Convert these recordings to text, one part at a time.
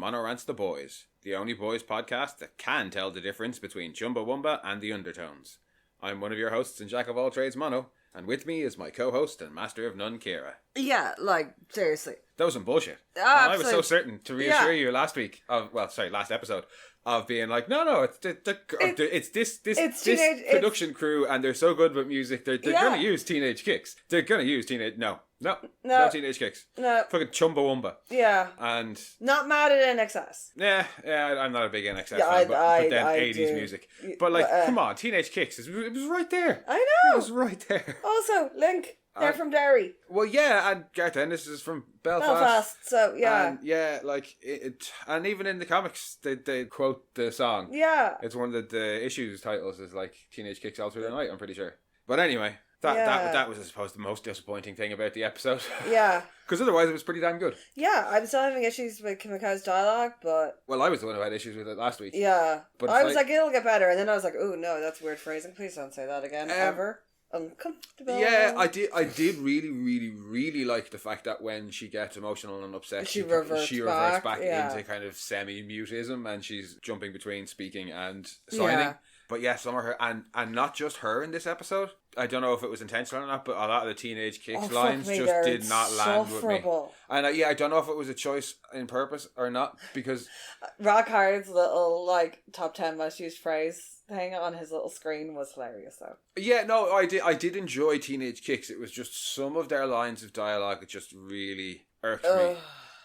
Monorants the Boys, the only boys podcast that can tell the difference between Chumbawamba and the undertones. I'm one of your hosts and jack of all trades, Mono, and with me is my co-host and master of none, Kira. Yeah, like, seriously. That was some bullshit. Ah, I was so certain to reassure you last episode, of being like, no, it's this production crew, and they're so good with music, they're going to use Teenage Kix. They're going to use Teenage Teenage Kix. No. Fucking Chumbawamba. Yeah. And not mad at NXS. Yeah, I'm not a big NXS fan, but then 80s do. music. But come on, Teenage Kix, it was right there. I know. It was right there. Also, Link, they're from Derry. Well, yeah, and Garth Ennis is from Belfast. So, yeah. And yeah, like, and even in the comics, they quote the song. Yeah. It's one of the issues titles is like Teenage Kix All Through the Night, I'm pretty sure. But anyway, that was, I suppose, the most disappointing thing about the episode. Yeah. Because otherwise it was pretty damn good. Yeah, I'm still having issues with Kimiko's dialogue, but... Well, I was the one who had issues with it last week. Yeah. But I was like, it'll get better, and then I was like, oh no, that's weird phrasing. Please don't say that again, ever. Uncomfortable. Yeah, I did really, really, really like the fact that when she gets emotional and upset, she reverts back into kind of semi-mutism, and she's jumping between speaking and signing. Yeah. But yeah, some of her, and not just her in this episode. I don't know if it was intentional or not, but a lot of the Teenage Kix lines just did not land with me. And I don't know if it was a choice in purpose or not, because... Rock Hard's little, like, top 10 most used phrase thing on his little screen was hilarious, though. Yeah, no, I did enjoy Teenage Kix. It was just some of their lines of dialogue that just really irked me.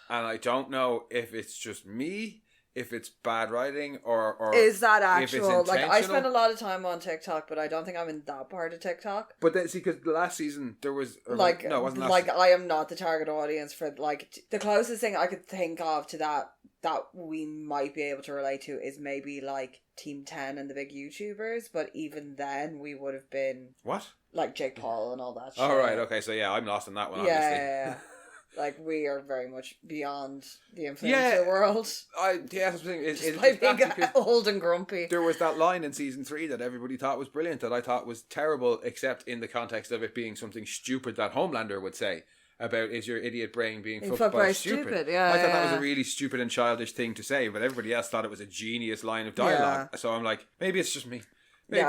And I don't know if it's just me, if it's bad writing, or is that actual? Like, I spend a lot of time on TikTok, but I don't think I'm in that part of TikTok. But then, see, because the last season there was it wasn't like I am not the target audience for, like, the closest thing I could think of to that we might be able to relate to is maybe like Team 10 and the big YouTubers, but even then we would have been what, like Jake Paul and all that shit. Oh right, okay, so yeah, I'm lost in that one. Obviously. Yeah. Like, we are very much beyond the influencer world. That's the thing. Just by being old and grumpy. There was that line in season 3 that everybody thought was brilliant, that I thought was terrible, except in the context of it being something stupid that Homelander would say about, is your idiot brain being fucked by stupid? Yeah, I thought that was a really stupid and childish thing to say, but everybody else thought it was a genius line of dialogue. Yeah. So I'm like, maybe it's just me. They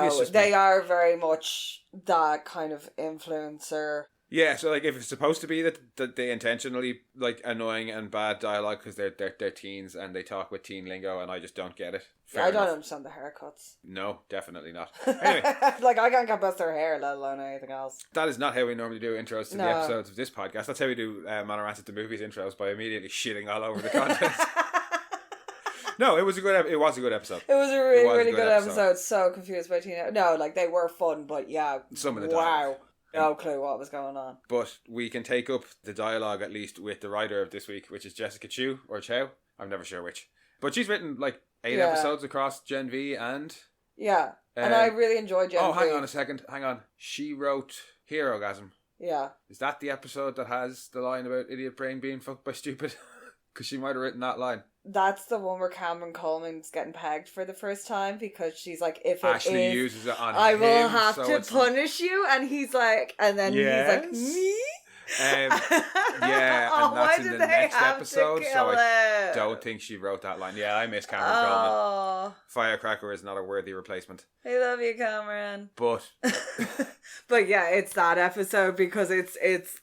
are very much that kind of influencer. Yeah, so like if it's supposed to be that they intentionally like annoying and bad dialogue because they're teens and they talk with teen lingo and I just don't get it. I don't understand the haircuts. No, definitely not. Anyway, like, I can't bust their hair, let alone anything else. That is not how we normally do intros to the episodes of this podcast. That's how we do Monorants at the Movies intros, by immediately shitting all over the content. No, it was a good episode. It was a really good episode. So confused by Tina. No, like, they were fun, but yeah. Some of the dialogue. Wow. No clue what was going on. But we can take up the dialogue, at least, with the writer of this week, which is Jessica Chow. I'm never sure which. But she's written, like, 8 episodes across Gen V and... Yeah, and I really enjoyed Gen V. Oh, hang on a second. Hang on. She wrote Herogasm. Yeah. Is that the episode that has the line about idiot brain being fucked by stupid? Because she might have written that line. That's the one where Cameron Coleman's getting pegged for the first time, because she's like, if it Ashley is, uses it on I him, will have so to punish you. And he's like, and then he's like, me? And that's in the next episode, so I don't think she wrote that line. Yeah, I miss Cameron Coleman. Firecracker is not a worthy replacement. I love you, Cameron. But but yeah, it's that episode because it's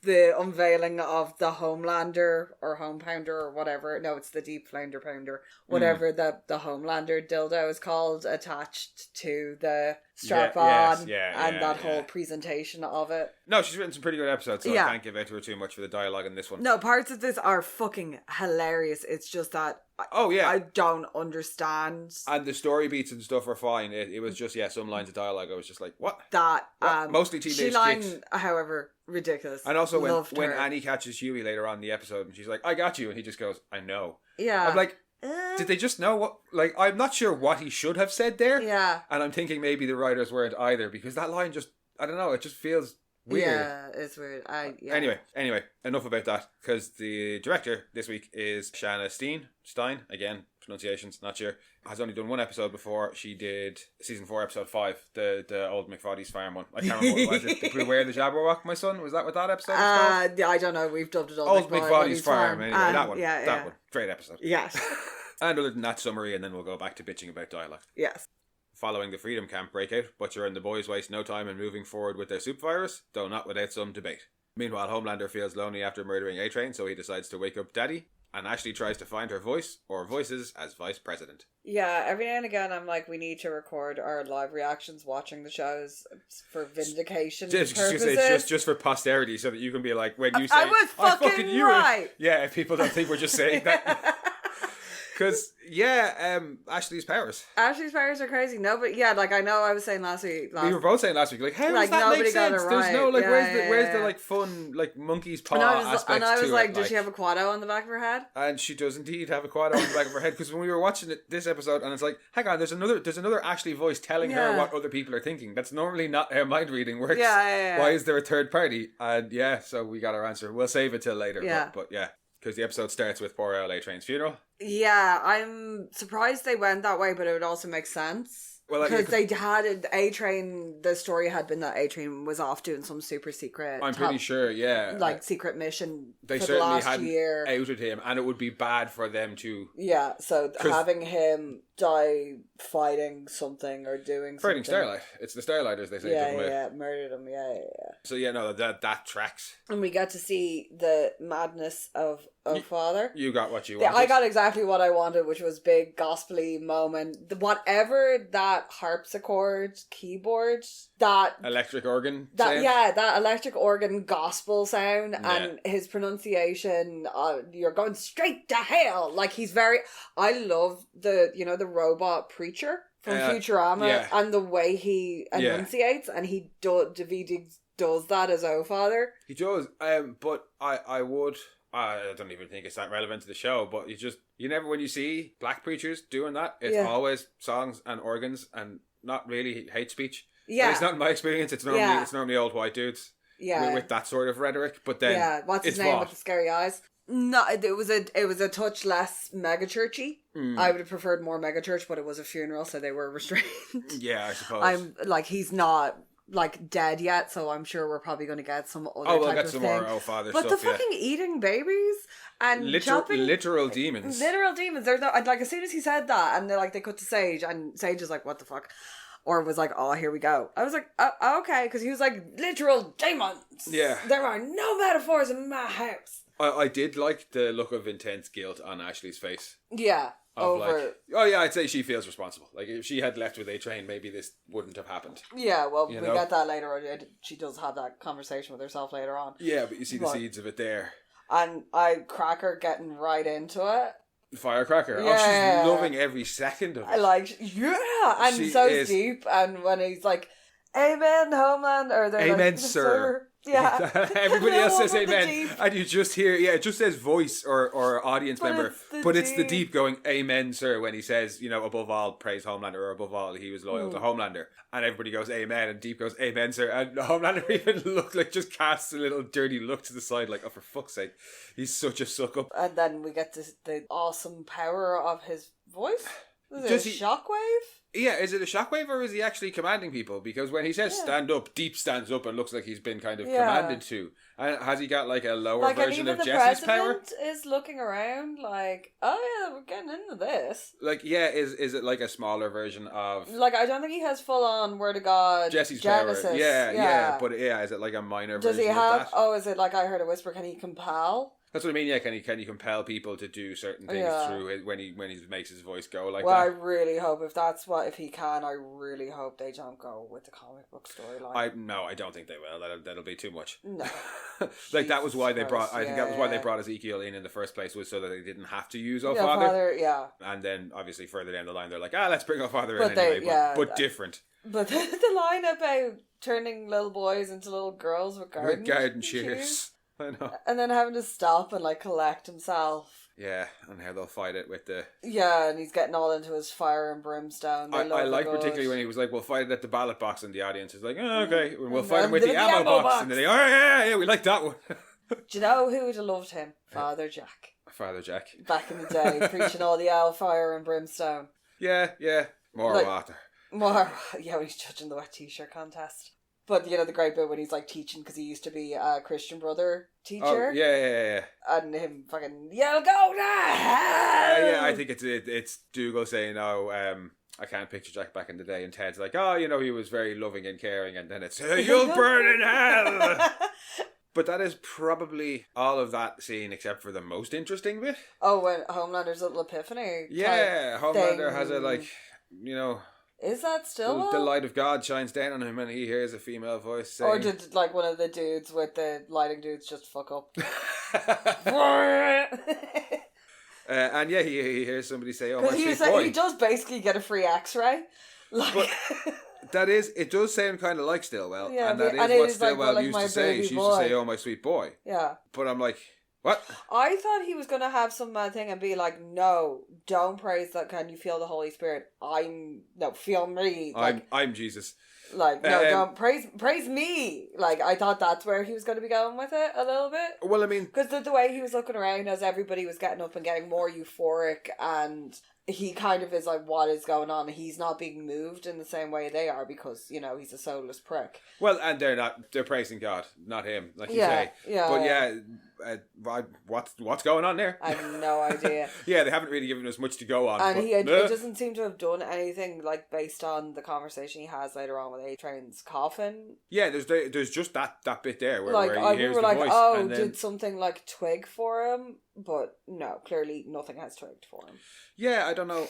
the unveiling of the Homelander or Homepounder or whatever. No, it's the Deep Flounder Pounder, whatever the Homelander dildo is called, attached to the strap on, and that whole presentation of it. No, she's written some pretty good episodes, so I can't give out to her too much for the dialogue in this one. No, parts of this are fucking hilarious. It's just that I don't understand. And the story beats and stuff are fine. It was just, some lines of dialogue I was just like, what? Mostly Teenage Kix. However, ridiculous. And also when Annie catches Huey later on in the episode and she's like, I got you, and he just goes, I know. Yeah. I'm like, did they just know what? Like, I'm not sure what he should have said there. Yeah. And I'm thinking maybe the writers weren't either, because that line just, I don't know, it just feels weird. Yeah, it's weird. Anyway, enough about that, because the director this week is Shanna Stein, again, pronunciations, not sure, has only done one episode before. She did season 4, episode 5, the old McFoddy's farm one. I can't remember what it was. Did Beware the Jabberwock, my son? Was that what that episode was called? I don't know. We've dubbed it Old McFoddy's farm. Anyway, that one. That one. Great episode. Yes. And other than that summary, and then we'll go back to bitching about dialogue. Yes. Following the Freedom Camp breakout, Butcher and the boys waste no time in moving forward with their soup virus, though not without some debate. Meanwhile, Homelander feels lonely after murdering A-Train, so he decides to wake up Daddy, and Ashley tries to find her voice, or voices, as vice president. Yeah, every now and again I'm like, we need to record our live reactions watching the shows for vindication purposes. Just for posterity, so that you can be like, when you say, I was fucking right! Yeah, if people don't think we're just saying that. Because, Ashley's powers. Ashley's powers are crazy. No, but yeah, like I know I was saying last week. We were both saying last week, like, how does that make sense? There's no, like, where's the like fun, like, monkey's paw aspect to it? And I was like, does she have a quado on the back of her head? And she does indeed have a quado on the back of her head, because when we were watching this episode, and it's like, hang on, there's another Ashley voice telling her what other people are thinking. That's normally not how mind reading works. Yeah. Why is there a third party? And so we got our answer. We'll save it till later. Yeah. But yeah. Because the episode starts with poor A-Train's funeral. Yeah, I'm surprised they went that way, but it would also make sense. Well, because they had A-Train, the story had been that A-Train was off doing some super secret... I'm pretty sure, yeah. Like, secret mission they for the last year. They certainly hadn't outed him, and it would be bad for them to... Yeah, so having him die fighting something or doing fighting something... Starlight. It's the Starlighters, they say. Yeah, murdered him, yeah. So, no, that tracks. And we get to see the madness of Father. You got what you wanted. I got exactly what I wanted, which was big gospel-y moment. Whatever that harpsichord keyboard, that electric organ sound? That electric organ gospel sound, and his pronunciation, you're going straight to hell. Like, he's very... I love the robot preacher from Futurama, and the way he enunciates, and he does that as Father. He does, but I would... I don't even think it's that relevant to the show, but you never, when you see black preachers doing that, it's always songs and organs and not really hate speech. Yeah. At least not in my experience. It's normally old white dudes with that sort of rhetoric, but then what's his name with the scary eyes? No, it was a touch less mega churchy. I would have preferred more mega church, but it was a funeral, so they were restrained. Yeah, I suppose. He's not dead yet, so I'm sure we're probably going to get some other we'll type get of some thing. more Father but stuff. the fucking eating babies and chopping literal demons. Literal demons. They're not, like, as soon as he said that, and they cut to Sage, and Sage is like, "What the fuck?" Or was like, "Oh, here we go." I was like, "Okay," because he was like, "Literal demons." Yeah. There are no metaphors in my house. I did like the look of intense guilt on Ashley's face. Yeah. I'd say she feels responsible. Like, if she had left with A-Train, maybe this wouldn't have happened. Yeah, well, we get that later on. She does have that conversation with herself later on. Yeah, but you see the seeds of it there. And Cracker getting right into it. Firecracker. Yeah. Oh, she's loving every second of it. And she so is. Deep. And when he's like, "Amen, Homeland," or they're "Amen, like, sir." Yeah. Everybody else says amen. And you just hear, it just says voice or audience member. But it's the deep going, "Amen, sir," when he says, above all, praise Homelander, or above all, he was loyal to Homelander. And everybody goes, "Amen," and Deep goes, "Amen, sir." And Homelander even just casts a little dirty look to the side, like, oh, for fuck's sake. He's such a suck up. And then we get the awesome power of his voice. Is it a shockwave? Yeah, is it a shockwave, or is he actually commanding people? Because when he says stand up, Deep stands up and looks like he's been kind of commanded to. And has he got like a lower version of Jesse's power? The president is looking around like, oh yeah, we're getting into this. Like, is it like a smaller version of... Like, I don't think he has full on Word of God Jesse's Genesis. power. Yeah. But is it like a minor version of that? Does he have... Oh, is it like I heard a whisper, can he compel? That's what I mean. Yeah, can he compel people to do certain things through it when he makes his voice go like that? Well, I really hope if he can, I really hope they don't go with the comic book storyline. I don't think they will. That'll be too much. No, like that was why they brought. I think that was why they brought Ezekiel in the first place, was so that they didn't have to use Father. Yeah. And then obviously further down the line, they're like, let's bring Father in anyway, but different. But the line about turning little boys into little girls with garden shears. I know. And then having to stop and collect himself. Yeah, and how they'll fight it with the... Yeah, and he's getting all into his fire and brimstone. I like particularly when he was like, we'll fight it at the ballot box, and the audience is like, okay, we'll fight him with the ammo box. And they're like, oh yeah, we like that one. Do you know who would have loved him? Father Jack. Father Jack. Back in the day, preaching all the fire and brimstone. Yeah. More water. More, when he's judging the wet t-shirt contest. But, you know, the great bit when he's, like, teaching, because he used to be a Christian Brother teacher. Oh, yeah. And him fucking, you'll go to hell! Yeah, I think it's Dougal saying, I can't picture Jack back in the day, and Ted's like, you know, he was very loving and caring, and then it's, you'll burn in hell! But that is probably all of that scene except for the most interesting bit. Oh, when Homelander's little epiphany. Yeah, Homelander has a, like, you know... Is that still the light of God shines down on him and he hears a female voice saying... Or did, like, one of the dudes with the lighting dudes just fuck up? And yeah, he hears somebody say, "Oh, my sweet boy." He does basically get a free X-ray. Like... But it does sound kind of like Stillwell. Yeah, and that is what Stillwell used to say. She used to say, "Oh, my sweet boy." Yeah. But I'm like... What? I thought he was going to have some thing and be like, no, don't praise that. Can you feel the Holy Spirit? Feel me. Like, I'm Jesus. Like, no, don't praise me. Like, I thought that's where he was going to be going with it a little bit. Well, I mean... Because the way he was looking around as everybody was getting up and getting more euphoric, and he kind of is like, what is going on? He's not being moved in the same way they are because, you know, he's a soulless prick. Well, and they're praising God, not him, like you say. Yeah. But yeah... what's going on there? I have no idea. Yeah, they haven't really given us much to go on. And he doesn't seem to have done anything like based on the conversation he has later on with A-Train's coffin. Yeah, there's just that bit there where, like, where he hears the like, voice. Oh, and then... did something like twig for him? But no, clearly nothing has twigged for him. Yeah, I don't know.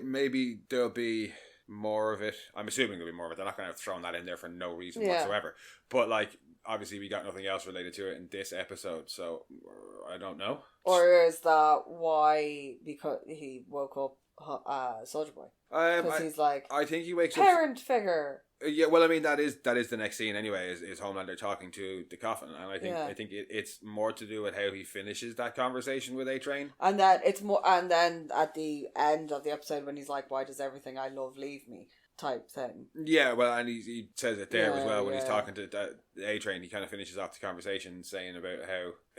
Maybe there'll be more of it. I'm assuming there'll be more of it. They're not going to have thrown that in there for no reason whatsoever. But like, obviously we got nothing else related to it in this episode, so I don't know. Or is that why? Because he woke up Soldier Boy. Because he's like, I think he wakes parent figure. Yeah, well, I mean that is the next scene anyway. Is Homelander talking to the coffin, and I think it's more to do with how he finishes that conversation with A-Train, and that it's more, and then at the end of the episode when he's like, "Why does everything I love leave me?" type thing. Yeah, well, and he says it there as well when he's talking to A-Train. He kind of finishes off the conversation saying about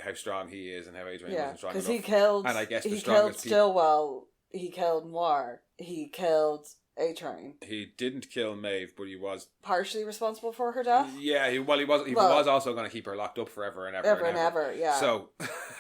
how strong he is and how A-Train wasn't strong enough. Because he killed, and I guess he killed Stillwell. He killed Noir. He killed A-Train. He didn't kill Maeve, but he was partially responsible for her death. Yeah, he was also going to keep her locked up forever and ever. Yeah. So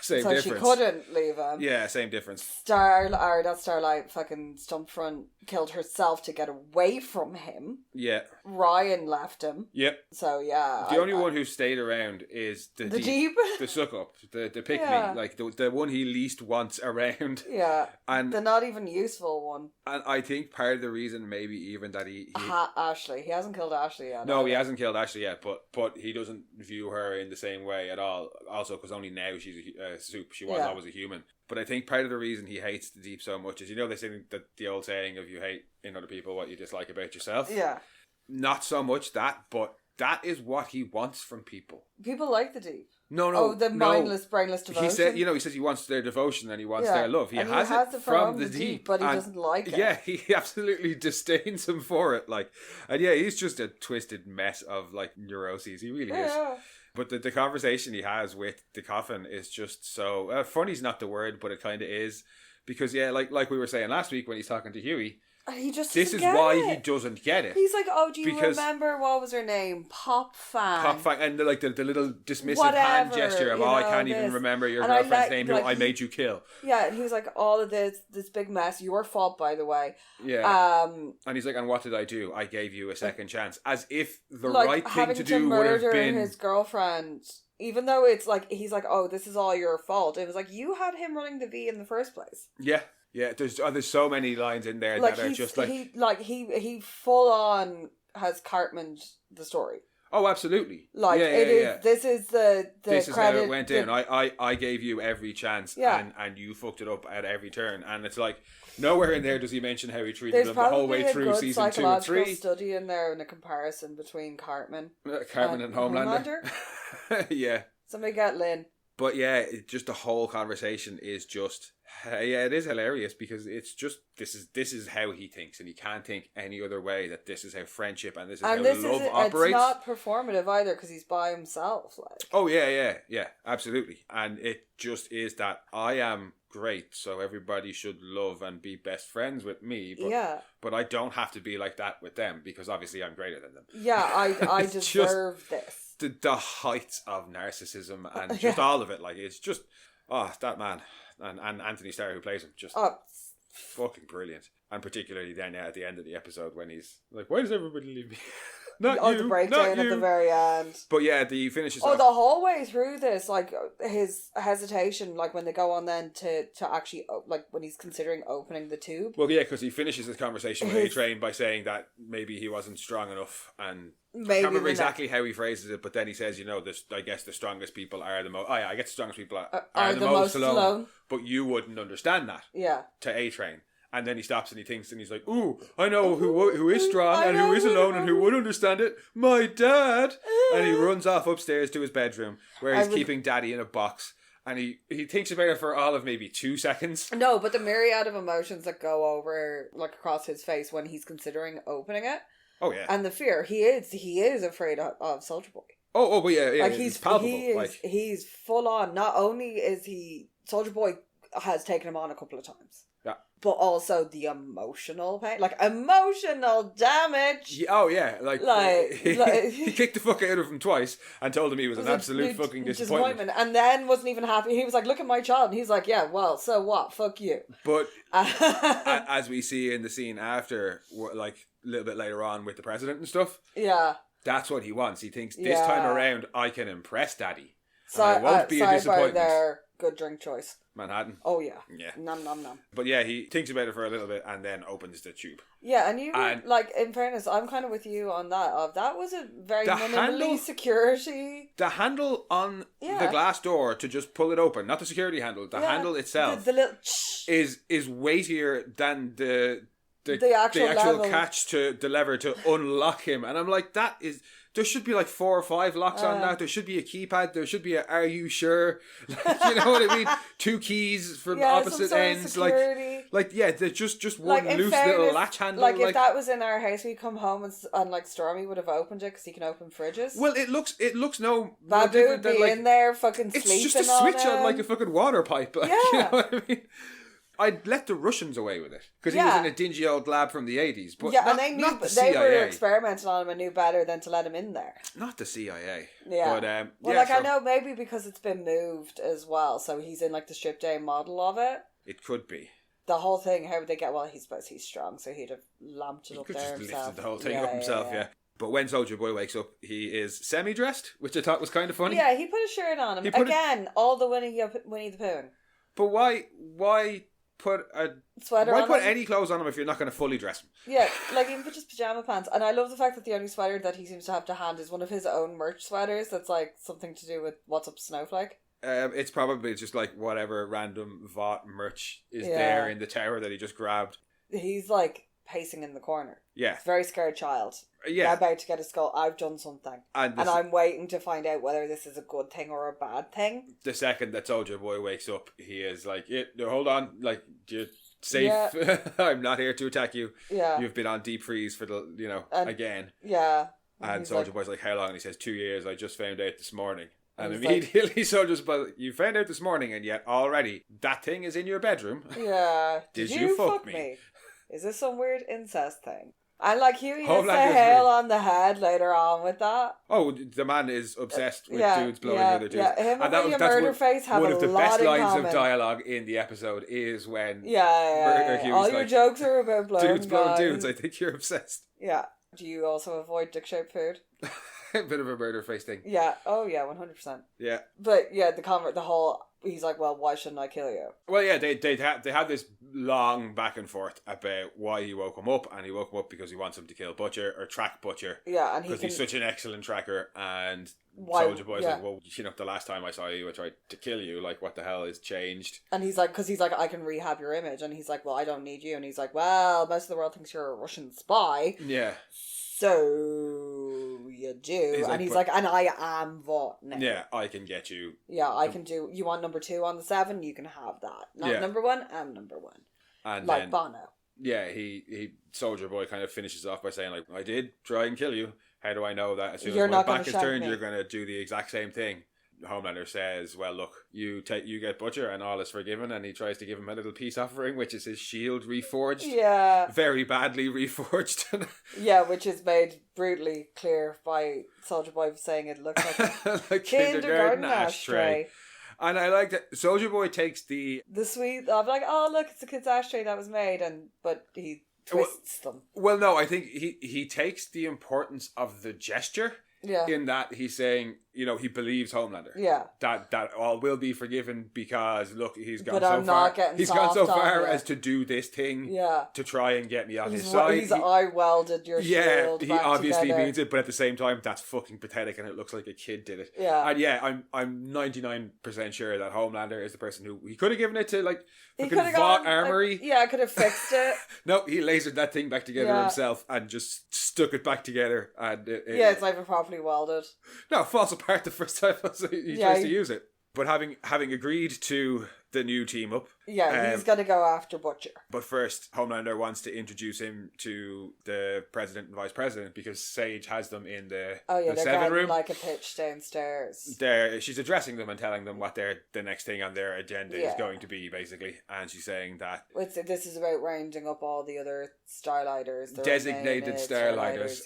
same difference. So she couldn't leave him. Yeah, same difference. Starlight fucking Stumpfront killed herself to get away from him. Yeah. Ryan left him. Yep. So yeah. The only one who stayed around is the Deep. The suck up, the pick me, like the one he least wants around. Yeah. And the not even useful one. And I think part of the reason maybe even that he Ashley. He hasn't killed Ashley yet. No, he hasn't killed Ashley yet, but he doesn't view her in the same way at all. Also, because only now she's a supe. She was always a human. But I think part of the reason he hates the Deep so much is, you know, they say that the old saying of you hate in other people what you dislike about yourself. Yeah. Not so much that, but that is what he wants from people. People like the Deep. No, the mindless, brainless devotion. He says he wants their devotion and he wants their love. He has it from the Deep, but he doesn't like it. Yeah, he absolutely disdains him for it. Like, and yeah, he's just a twisted mess of like neuroses. He really is. But the conversation he has with the coffin is just so funny's not the word, but it kind of is, because like we were saying last week when he's talking to Huey. He just this is why he doesn't get it. He's like, oh, do you remember what was her name? Pop Fan, and the little dismissive hand gesture of, I can't even remember your girlfriend's name who I made you kill. Yeah, and he was like, all of this big mess, your fault, by the way. Yeah. And he's like, and what did I do? I gave you a second chance, as if the right thing to do would have been his girlfriend. Even though it's like he's like, oh, this is all your fault. It was like you had him running the V in the first place. Yeah. Yeah, there's so many lines in there that are just like he full on has Cartmaned the story. Oh, absolutely. Like it is. This is the this is credit, how it went down. I gave you every chance, and you fucked it up at every turn. And it's like nowhere in there does he mention how he treated them the whole way through season 2 and 3. There's study in there in a comparison between Cartman and Homelander. Yeah. Somebody get Lynn. But yeah, just the whole conversation is just it is hilarious, because it's just this is how he thinks, and he can't think any other way, that this is how friendship and this is how love operates. It's not performative either, because he's by himself. Like, oh yeah, absolutely, and it just is that I am great, so everybody should love and be best friends with me. But I don't have to be like that with them because obviously I'm greater than them. Yeah, I deserve this. The heights of narcissism and just all of it. Like, it's just, that man. And Anthony Starr, who plays him, just fucking brilliant. And particularly then at the end of the episode when he's like, why does everybody leave me? The breakdown at the very end. But yeah, the finishes off. The whole way through this, like, his hesitation, like, when they go on then to actually, like, when he's considering opening the tube. Well, yeah, because he finishes his conversation with A-Train by saying that maybe he wasn't strong enough, and I can't remember exactly how he phrases it, but then he says, I guess the strongest people are the most... Oh, yeah, I guess the strongest people are the most alone. But you wouldn't understand that. Yeah. To A-Train. And then he stops and he thinks and he's like, ooh, I know who is strong and who is alone and who would understand it. My dad. And he runs off upstairs to his bedroom where he's keeping Daddy in a box. And he thinks about it for all of maybe 2 seconds. No, but the myriad of emotions that go over, like, across his face when he's considering opening it. Oh, yeah. And the fear. He is afraid of Soldier Boy. Oh, but yeah. Like, he's palpable. He's full on. Not only is Soldier Boy has taken him on a couple of times. Yeah. But also the emotional pain. Like, emotional damage. Yeah, oh, yeah. He kicked the fuck out of him twice and told him he was an absolute fucking disappointment. And then wasn't even happy. He was like, look at my child. And he's like, yeah, well, so what? Fuck you. But as we see in the scene after, like, a little bit later on with the president and stuff. Yeah. That's what he wants. He thinks this time around I can impress Daddy. So I won't be a disappointment. There, good drink choice. Manhattan. Oh, yeah. Yeah. Nom, nom, nom. But yeah, he thinks about it for a little bit and then opens the tube. Yeah, and like, in fairness, I'm kind of with you on that. That was a very minimally security. The handle on the glass door to just pull it open, not the security handle, the handle itself the little is weightier than the actual catch to the lever to unlock him. And I'm like, there should be like 4 or 5 locks on that. There should be a keypad. There should be a "Are you sure?" Like, you know what I mean? 2 keys from opposite ends. There's just one loose little latch handle. Like, if that was in our house, we'd come home and like Stormy would have opened it because he can open fridges. Well, it looks no Babu would be in there fucking sleeping. It's just a switch on like a fucking water pipe. Like, you know what I mean? I'd let the Russians away with it because he was in a dingy old lab from the 80s. But and they were experimenting on him and knew better than to let him in there. Not the CIA. Yeah. But, I know maybe because it's been moved as well, so he's in like the stripped down model of it. It could be. The whole thing, how would they get? Well, he's strong, so he'd have lamped it up there himself. He could just lifted the whole thing up himself. Yeah. But when Soldier Boy wakes up, he is semi-dressed, which I thought was kind of funny. Yeah, he put a shirt on him again. All the Winnie the Pooh. But why put a sweater on him? Why put any clothes on him if you're not going to fully dress him? Yeah, like even just pajama pants. And I love the fact that the only sweater that he seems to have to hand is one of his own merch sweaters that's like something to do with What's Up Snowflake. It's probably just like whatever random Vought merch is there in the tower that he just grabbed. He's like pacing in the corner. Yeah. Very scared child. Yeah. About to get a skull. I've done something. And I'm waiting to find out whether this is a good thing or a bad thing. The second that Soldier Boy wakes up, he is like, hold on, like, you're safe. Yeah. I'm not here to attack you. Yeah. You've been on deep freeze for again. Yeah. And Soldier Boy's like, how long? And he says, 2 years. I just found out this morning. And immediately Soldier's Boy, you found out this morning and yet already that thing is in your bedroom. Yeah. Did you fuck me? Is this some weird incest thing? And like Huey gets the hail on the head later on with that. Oh, the man is obsessed with dudes blowing other dudes. Yeah, him and Murderface have a lot in common. One of the best lines of dialogue in the episode is when all your jokes are about blowing dudes blowing dudes. I think you're obsessed. Yeah. Do you also avoid dick-shaped food? A bit of a Murderface thing. Yeah. Oh yeah, 100%. Yeah. But yeah, the whole. He's like, well, why shouldn't I kill you? Well, yeah, they had this long back and forth about why he woke him up, and he woke him up because he wants him to kill Butcher or track Butcher. Yeah, and because he's such an excellent tracker. And Soldier Boy's like, well, the last time I saw you, I tried to kill you. Like, what the hell has changed? And he's like, I can rehab your image, and he's like, well, I don't need you, and he's like, well, most of the world thinks you're a Russian spy. Yeah. So you do. He's like, and I am Vought now. Yeah, I can get you. Yeah, I can do. You want number 2 on the 7? You can have that. Not number 1. I'm number 1. And like then, Bono. Yeah, he Soldier Boy kind of finishes off by saying like, I did try and kill you. How do I know that as soon as my back is turned, you're going to do the exact same thing? Homelander says, well, look, you get Butcher and all is forgiven, and he tries to give him a little peace offering, which is his shield reforged. Yeah. Very badly reforged. Yeah, which is made brutally clear by Soldier Boy saying it looks like a kindergarten ashtray. And I like that Soldier Boy takes the sweet of like, oh look, it's a kid's ashtray that was made, but he twists them. Well, no, I think he takes the importance of the gesture. Yeah. In that he's saying, you know, he believes Homelander. Yeah. That all will be forgiven because look, he's gone so far as to do this thing. Yeah. To try and get me on his side. He's eye welded your shield. Yeah, he obviously together. means it, but at the same time, that's fucking pathetic, and it looks like a kid did it. Yeah. And yeah, I'm 99% sure that Homelander is the person who he could have given it to, like fucking Vought Armory. I could have fixed it. No, he lasered that thing back together himself and just stuck it back together, and it's not even properly welded. No, falls apart the first time he tries to use it. But having agreed to the new team up. Yeah, he's going to go after Butcher. But first, Homelander wants to introduce him to the president and vice president because Sage has them in the 7 room. Like a pitch downstairs. She's addressing them and telling them what the next thing on their agenda is going to be, basically. And she's saying that this is about rounding up all the other Starlighters. Designated Starlighters.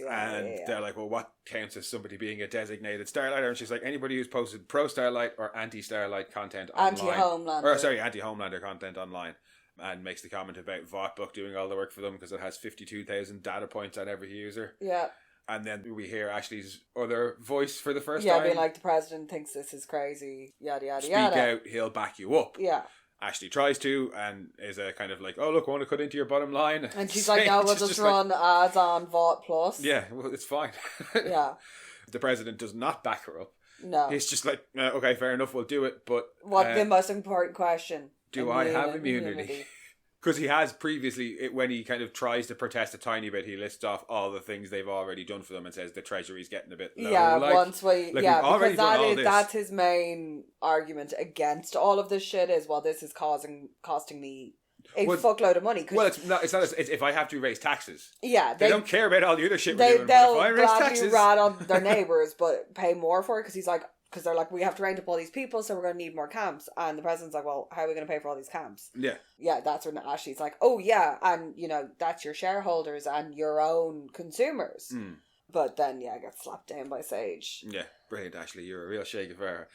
They're like, well, what counts as somebody being a designated Starlighter? And she's like, anybody who's posted pro-Starlight or anti-Starlight content online. Anti-Homelander content online. And makes the comment about Vought doing all the work for them because it has 52,000 data points on every user. Yeah. And then we hear Ashley's other voice for the first time. Yeah, being like, the president thinks this is crazy, yada, yada, Speak yada. out, he'll back you up. Yeah. Ashley tries to and is a kind of like, oh, look, I want to cut into your bottom line. And she's like, no, we'll just run ads on Vought Plus. Yeah, well, it's fine. Yeah. The president does not back her up. No. He's just like, okay, fair enough, we'll do it, but... The most important question? Do I have immunity? Because he has previously, when he kind of tries to protest a tiny bit, he lists off all the things they've already done for them and says the treasury's getting a bit low. Yeah, because that's his main argument against all of this shit is, well, this is costing me a fuckload of money. Well, it's not if I have to raise taxes. Yeah. They don't care about all the other shit we're doing. They'll gladly rat on their neighbours, but pay more for it because they're like, we have to round up all these people, so we're going to need more camps. And the president's like, well, how are we going to pay for all these camps? Yeah. Yeah, that's when Ashley's like, oh yeah, and that's your shareholders and your own consumers. Mm. But then, gets slapped down by Sage. Yeah, brilliant, Ashley. You're a real shake of her.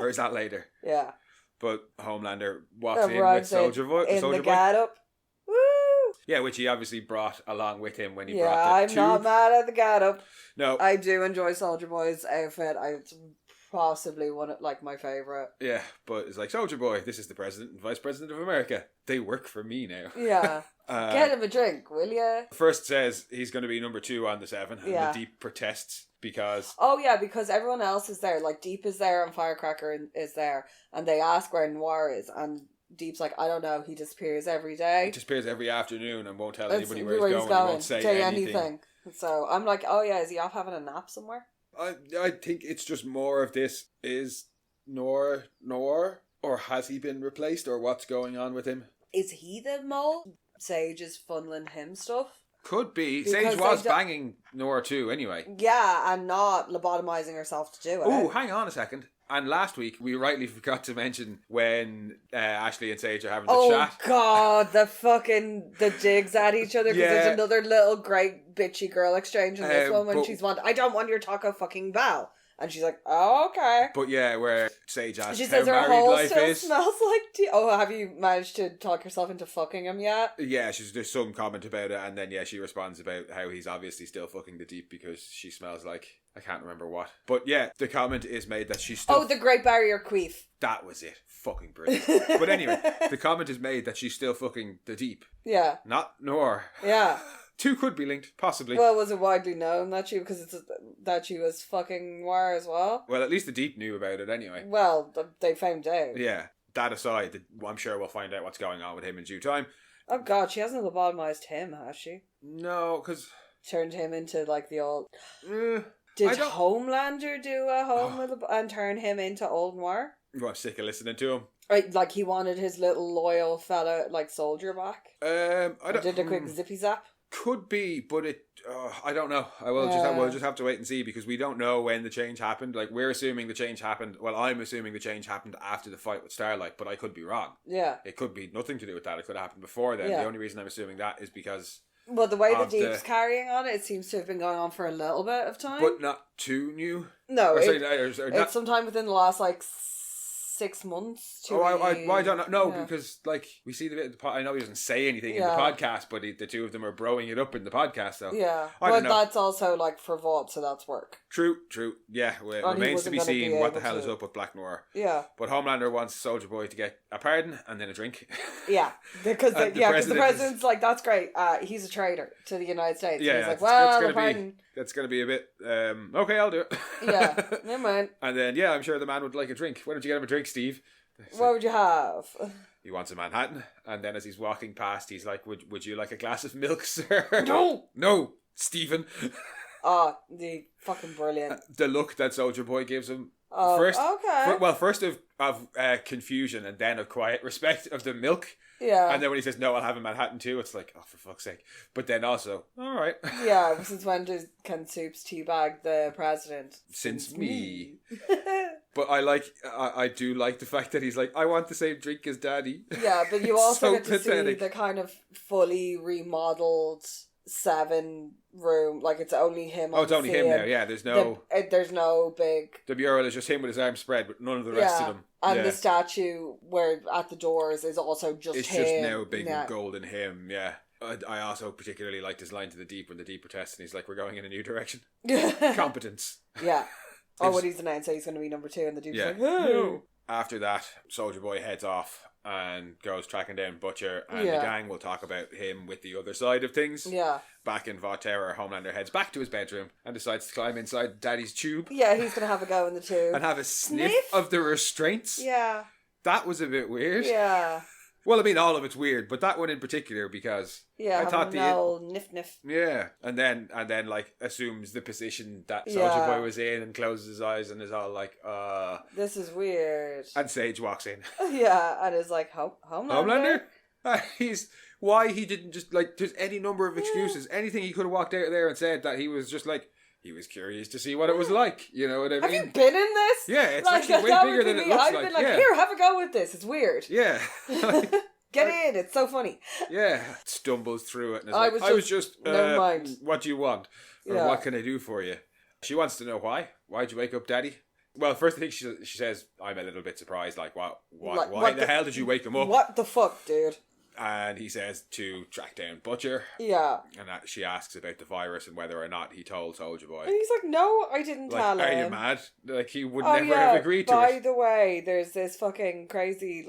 Or is that later? Yeah. But Homelander walks in with Soldier Boy. In the get-up. Woo! Yeah, which he obviously brought along with him when he brought the I'm not mad at the get-up. No. I do enjoy Soldier Boy's outfit. It's possibly my favourite. Yeah, but it's like, Soldier Boy, this is the president and vice president of America. They work for me now. Yeah. Get him a drink, will ya? First says he's going to be number 2 on the 7, and the Deep protests because... Oh, yeah, because everyone else is there. Like, Deep is there and Firecracker is there, and they ask where Noir is, and Deep's like, I don't know, he disappears every day. He disappears every afternoon and won't tell anybody where he's going. He won't say anything. So I'm like, oh yeah, is he off having a nap somewhere? I think it's just more of this. Is Noir, or has he been replaced, or what's going on with him? Is he the mole? Sage is funneling him stuff? Could be. Because Sage was banging Noir too, anyway. Yeah, and not lobotomizing herself to do it. Oh, hang on a second. And last week, we rightly forgot to mention when Ashley and Sage are having the chat. Oh, God, the digs at each other, because there's another little great bitchy girl exchange in this one when she's I don't want your Taco fucking Bell. And she's like, oh, okay. But yeah, where Sage asks she how says her married hole life still is. Smells like tea. Oh, have you managed to talk yourself into fucking him yet? Yeah, there's some comment about it, and then she responds about how he's obviously still fucking the Deep because she smells like, I can't remember what. But yeah, the comment is made that she's still... Oh, the Great Barrier Queef. That was it. Fucking brilliant. But anyway, the comment is made that she's still fucking the Deep. Yeah. Not Noir. Yeah. 2 could be linked, possibly. Well, was it widely known that she was fucking Noir as well? Well, at least the Deep knew about it anyway. Well, they found out. Yeah. That aside, I'm sure we'll find out what's going on with him in due time. Oh God, she hasn't lobotomized him, has she? No, because... Turned him into the old... Did Homelander do a home and turn him into old Noir? I'm sick of listening to him. Like he wanted his little loyal fella, soldier back? I don't... Did a quick zippy zap? could be, but I don't know. We'll just have to wait and see, because we don't know when the change happened. Like, we're assuming the change happened. Well, I'm assuming the change happened after the fight with Starlight, but I could be wrong. Yeah. It could be nothing to do with that. It could have happened before then. Yeah. The only reason I'm assuming that is because... Well, the way the Deep's carrying on it seems to have been going on for a little bit of time. But not too new? No, it's sometime within the last, 6 months. I don't know. No, because we see the bit. I know he doesn't say anything in the podcast, but the two of them are broing it up in the podcast. So that's also for VOD, so that's work. True. Yeah, it remains to be seen what the hell is up with Black Noir. Yeah, but Homelander wants Soldier Boy to get a pardon and then a drink. Yeah, because the president's that's great. He's a traitor to the United States. Yeah, and he's a pardon. That's going to be a bit, okay, I'll do it. Yeah, never mind. And then, I'm sure the man would like a drink. Why don't you get him a drink, Steve? What would you have? He wants a Manhattan. And then as he's walking past, he's like, would you like a glass of milk, sir? No, Stephen. The fucking brilliant. The look that Soldier Boy gives him. First of confusion and then of quiet respect of the milk. Yeah. And then when he says, no, I'll have a Manhattan too, it's like, oh, for fuck's sake. But then also, all right. Yeah, since when can Soups teabag the president? Since me. But I do like the fact that he's like, I want the same drink as Daddy. Yeah, but you also get to see the kind of fully remodeled 7 room, it's only him. It's only him there. Yeah, there's no big. The mural is just him with his arms spread, but none of the rest of them. And the statue where at the doors is also just it's him. It's just now big and golden him. Yeah. I also particularly liked his line to the Deep when the Deep protests, and he's like, "We're going in a new direction." Competence. Yeah. What he's announced, he's going to be number 2, and the Deep's like, "Hey." No. After that, Soldier Boy heads off and goes tracking down Butcher, and the gang will talk about him with the other side of things. Yeah. Back in Vauterra, Homelander heads back to his bedroom and decides to climb inside Daddy's tube. Yeah, he's going to have a go in the tube. And have a sniff of the restraints. Yeah. That was a bit weird. Yeah. Well, I mean, all of it's weird, but that one in particular, because I thought niff. Yeah, and then assumes the position that Soldier Boy was in and closes his eyes and is all like, this is weird. And Sage walks in. Yeah, and is like, Homelander? Why he didn't just, there's any number of excuses. Anything he could have walked out of there and said that he was just he was curious to see what it was like. You know what I mean? Have you been in this? Yeah, it's actually way bigger than it looks like. I've been here, have a go with this. It's weird. Yeah. Get in, it's so funny. Yeah. Stumbles through it and is I was just never mind. What do you want? Or what can I do for you? She wants to know why. Why'd you wake up, Daddy? Well, first thing she says, I'm a little bit surprised. Why the hell did you wake him up? What the fuck, dude? And he says to track down Butcher. Yeah. And she asks about the virus and whether or not he told Soldier Boy. And he's like, no, I didn't tell him. Are you mad? He would never have agreed to it. By the way, there's this fucking crazy,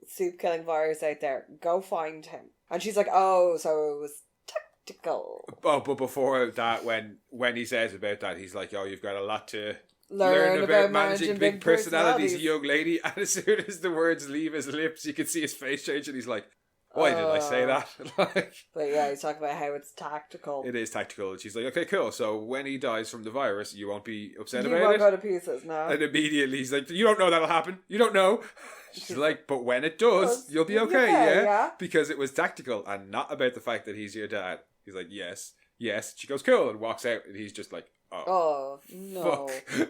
soup killing virus out there. Go find him. And she's like, oh, so it was tactical. Oh, but before that, when he says about that, he's like, oh, you've got a lot to learn about managing big personalities, young lady. And as soon as the words leave his lips, you can see his face change, and he's like, why did I say that? But yeah, he's talking about how it's tactical. It is tactical. And she's like, okay, cool. So when he dies from the virus, you won't be upset about it? You won't go to pieces, no. And immediately he's like, you don't know that'll happen. You don't know. She's like, but when it does, you'll be okay, yeah? Because it was tactical and not about the fact that he's your dad. He's like, yes. She goes, cool, and walks out, and he's just like, oh no. Fuck.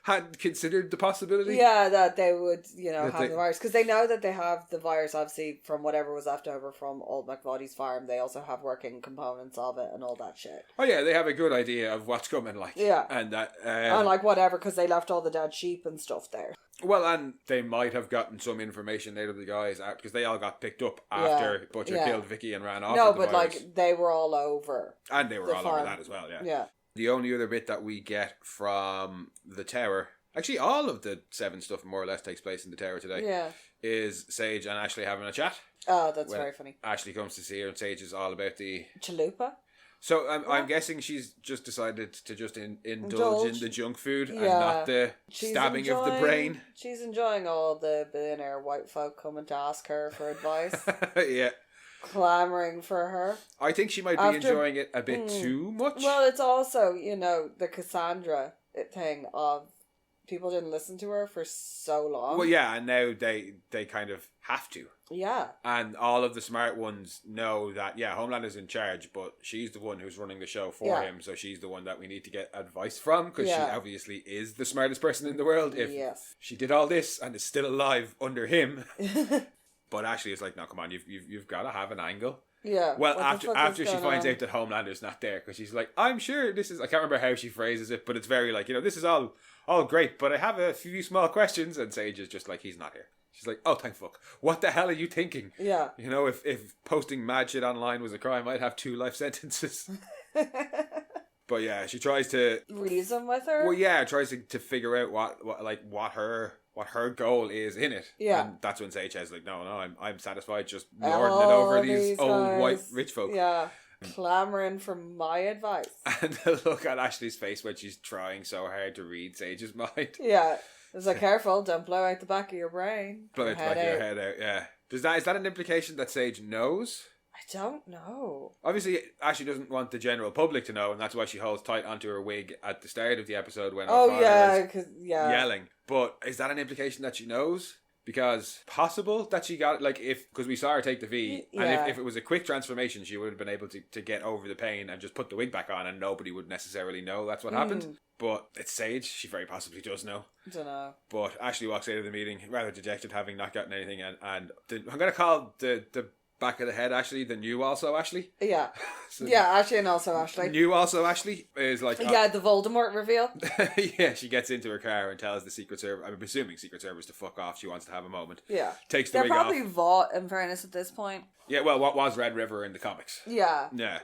Hadn't considered the possibility. Yeah, that they would, have the virus. Because they know that they have the virus, obviously, from whatever was left over from Old McVoddy's farm. They also have working components of it and all that shit. Oh, yeah, they have a good idea of what's coming, Yeah. And that... and, whatever, because they left all the dead sheep and stuff there. Well, and they might have gotten some information out of the guys, because they all got picked up after Butcher killed Vicky and ran off. No, but, they were all over. And they were all over that as well, Yeah. The only other bit that we get from the tower, actually all of the 7 stuff more or less takes place in the tower today, is Sage and Ashley having a chat. Oh, that's very funny. Ashley comes to see her and Sage is all about the... chalupa? So I'm guessing she's just decided to just indulge in the junk food and not the stabbing of the brain. She's enjoying all the billionaire white folk coming to ask her for advice. Yeah. Clamouring for her. I think she might be enjoying it a bit too much. Well, it's also, the Cassandra thing of people didn't listen to her for so long. Well, yeah, and now they kind of have to. Yeah. And all of the smart ones know that, yeah, Homelander's in charge, but she's the one who's running the show for him, so she's the one that we need to get advice from, because she obviously is the smartest person in the world. If she did all this and is still alive under him. But Ashley is like, no, come on, you've got to have an angle. Yeah. Well, after she finds out that Homelander's not there, because she's like, I'm sure this is, I can't remember how she phrases it, but it's very like, this is all great, but I have a few small questions, and Sage is just like, he's not here. She's like, oh, thank fuck. What the hell are you thinking? Yeah. If posting mad shit online was a crime, I'd have 2 life sentences. But yeah, she tries to reason with her. Well, yeah, tries to figure out what her goal is in it. Yeah. And that's when Sage says like, no, I'm satisfied just lording it over these old white rich folk. Yeah. Clamoring for my advice. And the look at Ashley's face when she's trying so hard to read Sage's mind. Yeah. It's like, careful, don't blow out the back of your brain. Blow out the back of your head out, yeah. Is that an implication that Sage knows? I don't know. Obviously, Ashley doesn't want the general public to know, and that's why she holds tight onto her wig at the start of the episode when her father is yelling. But is that an implication that she knows? Because possible that she got, because we saw her take the V, and if it was a quick transformation, she would have been able to get over the pain and just put the wig back on, and nobody would necessarily know that's what happened. But it's Sage, she very possibly does know. I don't know. But Ashley walks out of the meeting rather dejected, having not gotten anything, and I'm going to call the back of the head Ashley the new also Ashley. Yeah. So Ashley and also Ashley. New also Ashley is like... Yeah, the Voldemort reveal. Yeah, she gets into her car and tells the Secret Service, I'm assuming Secret Service, to fuck off. She wants to have a moment. Yeah. Takes the wig off. They're probably Vought, in fairness, at this point. Yeah, well, what was Red River in the comics? Yeah. Yeah.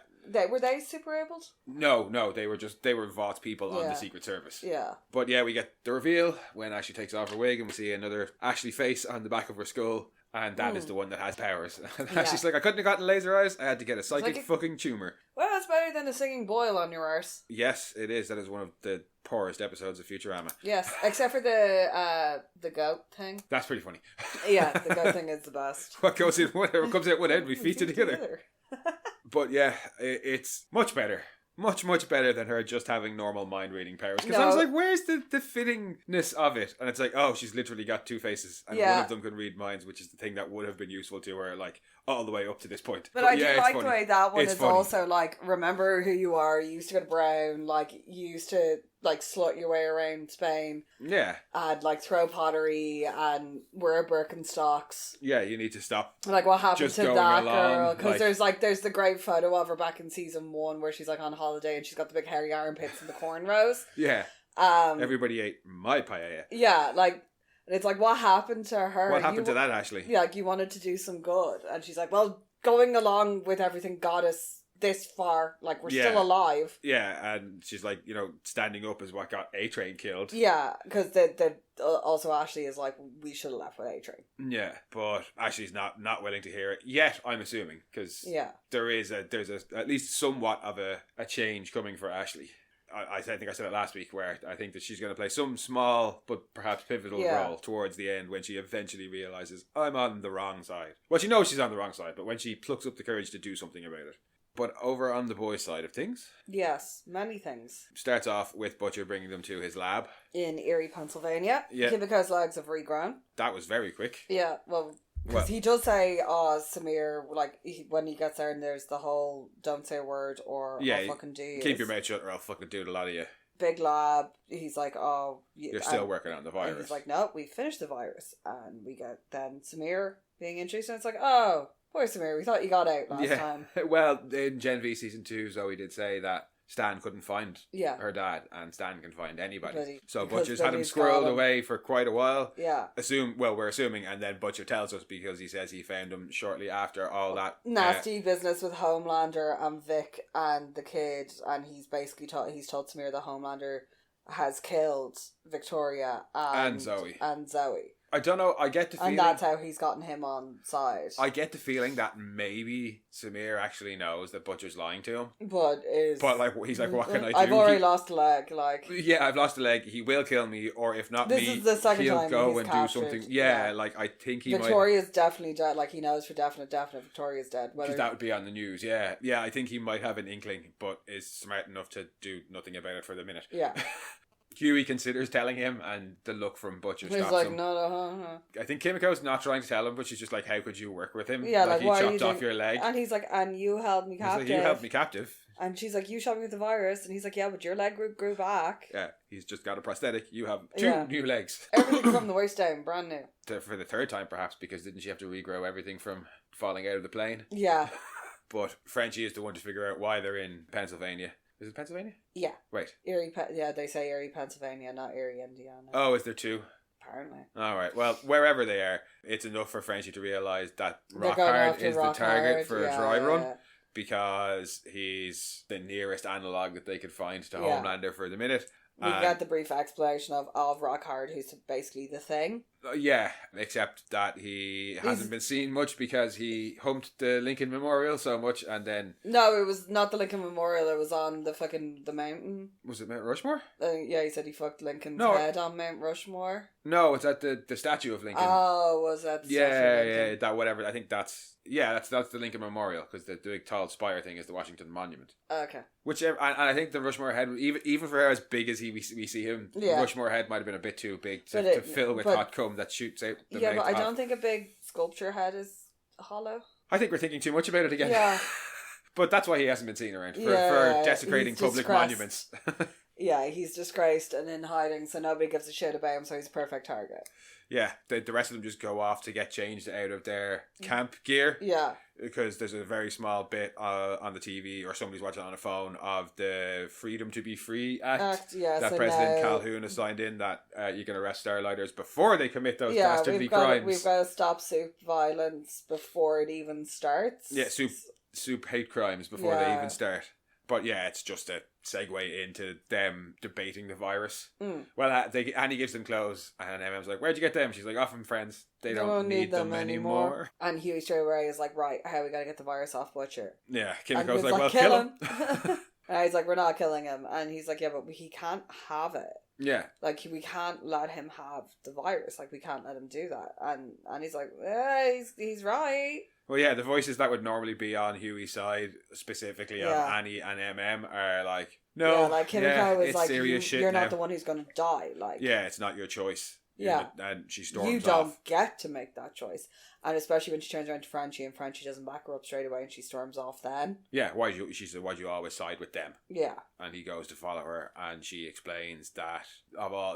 Were they super abled? No, they were Vought people on the Secret Service. Yeah. But yeah, we get the reveal when Ashley takes off her wig and we see another Ashley face on the back of her skull. And that is the one that has powers. And she's like, I couldn't have gotten laser eyes. I had to get a psychic fucking tumour. Well, that's better than a singing boil on your arse. Yes, it is. That is one of the poorest episodes of Futurama. Yes, except for the goat thing. That's pretty funny. Yeah, the goat thing is the best. Whatever comes out one end, we feast it together. But yeah, it's much better. Much, much better than her just having normal mind-reading powers. Because I was like, where's the fittingness of it? And it's like, oh, she's literally got 2 faces. And one of them can read minds, which is the thing that would have been useful to her, all the way up to this point. But I do like the way that one is also, remember who you are. You used to go to Brown. You used to, slut your way around Spain. Yeah. And, throw pottery and wear Birkenstocks. Yeah, you need to stop. What happened to that girl? Because there's the great photo of her back in season 1 where she's, on holiday and she's got the big hairy armpits and the cornrows. Yeah. Everybody ate my paella. Yeah, and it's what happened to her? What happened to that, Ashley? Yeah, you wanted to do some good. And she's like, well, going along with everything got us this far. We're still alive. Yeah, and she's standing up is what got A-Train killed. Yeah, because also Ashley is we should have left with A-Train. Yeah, but Ashley's not willing to hear it yet, I'm assuming. Because there's at least somewhat of a change coming for Ashley. I think I said it last week, where I think that she's going to play some small but perhaps pivotal role towards the end when she eventually realises, I'm on the wrong side. Well, she knows she's on the wrong side, but when she plucks up the courage to do something about it. But over on the boys' side of things... Yes, many things. Starts off with Butcher bringing them to his lab. In Erie, Pennsylvania. Yeah. Kimiko's legs have regrown. That was very quick. Yeah, well... Because he does say, Samir, when he gets there and there's the whole don't say a word or I'll fucking do you. Keep your mouth shut or I'll fucking do a lot of you. Big lab. He's like, oh... You're still working on the virus. And he's like, no, we finished the virus. And we get then Samir being introduced and it's like, oh, poor Samir, we thought you got out last time. Well, in Gen V Season 2, Zoe did say that Stan couldn't find her dad, and Stan can find anybody. So Butcher's had him squirreled away for quite a while. Yeah. We're assuming, and then Butcher tells us because he says he found him shortly after all that nasty business with Homelander and Vic and the kid, and he's basically told Samir that Homelander has killed Victoria and Zoe. I don't know, I get the feeling... And that's how he's gotten him on side. I get the feeling that maybe Samir actually knows that Butcher's lying to him. But he's like, what can I do? I've already lost a leg, Yeah, I've lost a leg, he will kill me, or if not this me, is the second he'll time go he's and captured. do something. Yeah, I think he Victoria's definitely dead, he knows for definite Victoria's dead. Because that would be on the news, yeah. Yeah, I think he might have an inkling, but is smart enough to do nothing about it for the minute. Yeah. Huey considers telling him, and the look from Butcher stops him. He's like, no. I think Kimiko's not trying to tell him, but she's just like, how could you work with him? Yeah, like he why chopped off your leg. And he's like, and you held me captive. He's like, you held me captive. And she's like, you shot me with the virus. And he's like, yeah, but your leg grew back. Yeah, he's just got a prosthetic. You have two new legs. Everything from the waist down, brand new. For the third time, perhaps, because didn't she have to regrow everything from falling out of the plane? Yeah. But Frenchie is the one to figure out why they're in Pennsylvania. Is it Pennsylvania? Yeah. Wait. They say Erie, Pennsylvania, not Erie, Indiana. Oh, is there two? Apparently. Alright, well, wherever they are, it's enough for Frenchie to realise that Rockhard is the target for a dry run. Yeah. Because he's the nearest analogue that they could find to Homelander for the minute. We get the brief explanation of Rockhard, who's basically the Thing. Yeah, except that he hasn't been seen much because he humped the Lincoln Memorial so much, and then... No, it was not the Lincoln Memorial, it was on the mountain. Was it Mount Rushmore? Yeah, he said he fucked Lincoln's head on Mount Rushmore. No, it's at the statue of Lincoln. Oh, was that the statue of Lincoln? Yeah, that whatever, I think that's the Lincoln Memorial, because the big tall spire thing is the Washington Monument. Okay. Whichever, and I think the Rushmore head, even for how as big as we see him, Rushmore head might have been a bit too big to fill with hot cum that shoots out the but I don't think a big sculpture head is hollow. I think we're thinking too much about it again. Yeah. But that's why he hasn't been seen around, for desecrating public monuments. Yeah, he's disgraced and in hiding, so nobody gives a shit about him, so he's a perfect target. Yeah, the rest of them just go off to get changed out of their camp gear. Yeah. Because there's a very small bit on the TV, or somebody's watching on a phone, of the Freedom to be Free Act that President Calhoun has signed in, that you can arrest Starlighters before they commit those dastardly crimes. We've got to stop supe violence before it even starts. Yeah, supe hate crimes before they even start. But yeah, it's just a segue into them debating the virus. Well, Annie gives them clothes, and MM's like, where'd you get them? She's like, off from friends. They don't need them anymore. And Huey straight away is like, right, how are we going to get the virus off Butcher? Yeah, Kimiko's like, well, kill him. And he's like, we're not killing him. And he's like, yeah, but he can't have it. Yeah. Like, we can't let him have the virus. Like, we can't let him do that. And he's like, he's right. Well, yeah, the voices that would normally be on Huey's side, specifically on Annie and MM, are like, no, like Kimiko is like, serious shit you're now. not the one who's going to die. Like, yeah, it's not your choice. And she storms off. You don't get to make that choice. And especially when she turns around to Frenchie and Frenchie doesn't back her up straight away and she storms off then. Yeah, she said, why do you always side with them? Yeah. And he goes to follow her and she explains that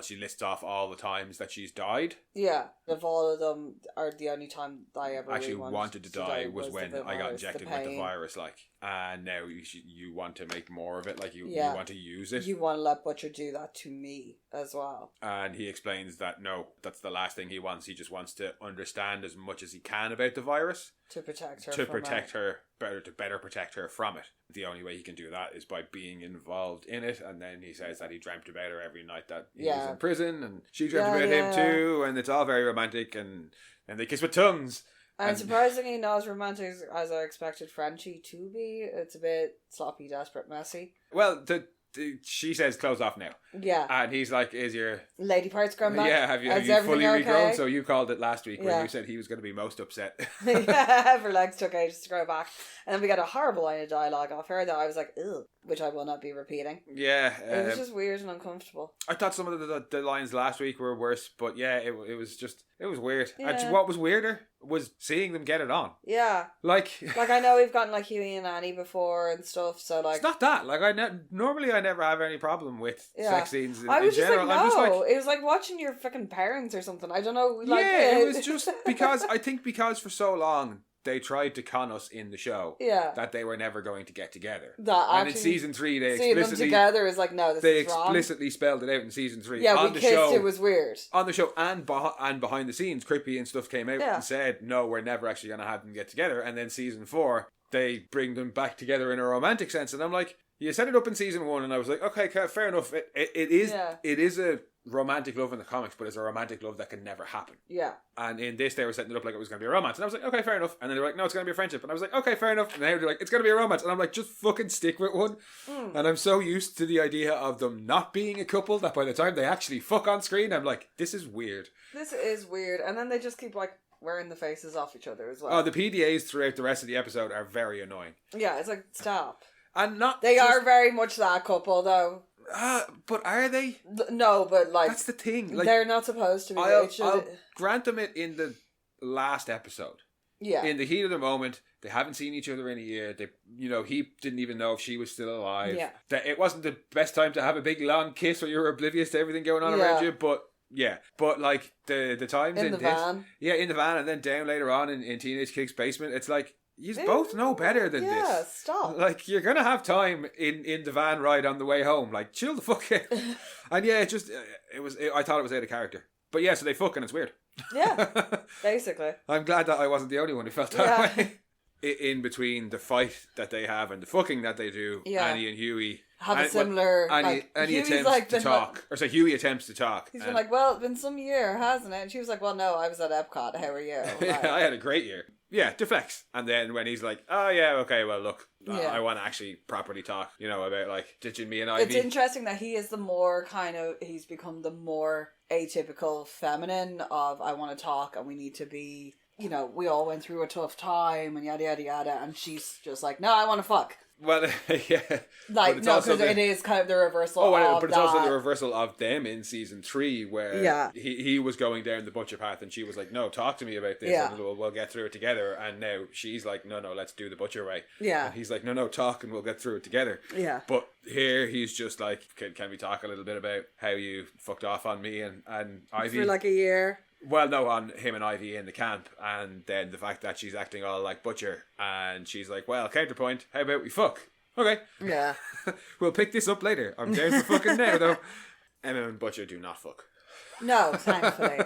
she lists off all the times that she's died. Yeah. Of all of them, are the only time I ever actually really wanted to die was when I got injected with the virus, like. And now you want to make more of it, like you want to use it. You want to let Butcher do that to me as well. And he explains that no, that's the last thing he wants. He just wants to understand as much as he can about the virus. To protect her better protect her from it. The only way he can do that is by being involved in it. And then he says that he dreamt about her every night that he was in prison, and she dreamt about him too, and it's all very romantic, and they kiss with tongues. And surprisingly not as romantic as I expected Frenchie to be. It's a bit sloppy, desperate, messy. Well, she says close off now. Yeah. And he's like, is your lady parts grown back? Yeah, have you fully regrown? So you called it last week when you said he was going to be most upset. Yeah, her legs took ages to grow back. And then we got a horrible line of dialogue off her that I was like, ugh, which I will not be repeating. Yeah. It was just weird and uncomfortable. I thought some of the lines last week were worse, but yeah, it was weird. Yeah. And what was weirder was seeing them get it on. Yeah. Like I know we've gotten like Huey and Annie before and stuff, so like... It's not that. Like normally I never have any problem with sex scenes in I was general. Just like, no. It was like watching your fucking parents or something. I don't know. Like, it was just because for so long they tried to con us in the show that they were never going to get together. And in season 3 they explicitly... them together is like, no, this is wrong. They explicitly spelled it out in season 3. Yeah, we kissed, it was weird. On the show and behind the scenes, Crippy and stuff came out and said, no, we're never actually going to have them get together. And then season 4, they bring them back together in a romantic sense. And I'm like, you set it up in season 1 and I was like, okay, fair enough. It is a romantic love in the comics, but it's a romantic love that can never happen. Yeah. And in this, they were setting it up like it was going to be a romance. And I was like, okay, fair enough. And then they were like, no, it's going to be a friendship. And I was like, okay, fair enough. And then they were like, it's going to be a romance. And I'm like, just fucking stick with one. And I'm so used to the idea of them not being a couple that by the time they actually fuck on screen, I'm like, this is weird. This is weird. And then they just keep like wearing the faces off each other as well. Oh, the PDAs throughout the rest of the episode are very annoying. Yeah, it's like, stop. And not... They are very much that couple, though. But are they? No, but like... That's the thing. Like, they're not supposed to be. I'll grant them it in the last episode. Yeah. In the heat of the moment, they haven't seen each other in a year. They, he didn't even know if she was still alive. Yeah. That it wasn't the best time to have a big long kiss where you're oblivious to everything going on around you. But yeah, but like the times in the van. Yeah, in the van, and then down later on in Teenage Kix basement, it's like you both know better than this. Yeah, stop. Like you're gonna have time in the van ride on the way home. Like chill the fuck out. And yeah, I thought it was out of character. But yeah, so they fuck and it's weird. Yeah, basically. I'm glad that I wasn't the only one who felt that way. In between the fight that they have and the fucking that they do, Annie and Huey have a similar... Annie attempts to talk. Or so Huey attempts to talk. He's been like, well, it's been some year, hasn't it? And she was like, well, no, I was at Epcot. How are you? Like, I had a great year. Yeah, deflects. And then when he's like, oh yeah, okay, well look, I want to actually properly talk, about like ditching me and Ivy. It's interesting that he is the more he's become the more atypical feminine of I want to talk and we need to be, we all went through a tough time and yada yada yada, and she's just like, no, I want to fuck. Well, yeah. Like, no, because it is kind of the reversal but it's also the reversal of them in season 3 where he was going down the butcher path and she was like, no, talk to me about this and we'll get through it together. And now she's like, no, let's do the butcher way. Yeah. And he's like, no, talk and we'll get through it together. Yeah. But here he's just like, can we talk a little bit about how you fucked off on me and Ivy? For like a year. Well, no, on him and Ivy in the camp, and then the fact that she's acting all like Butcher, and she's like, well, counterpoint, how about we fuck? Okay. Yeah. We'll pick this up later. I'm down for fucking now, though. Emma and Butcher do not fuck. No, thankfully.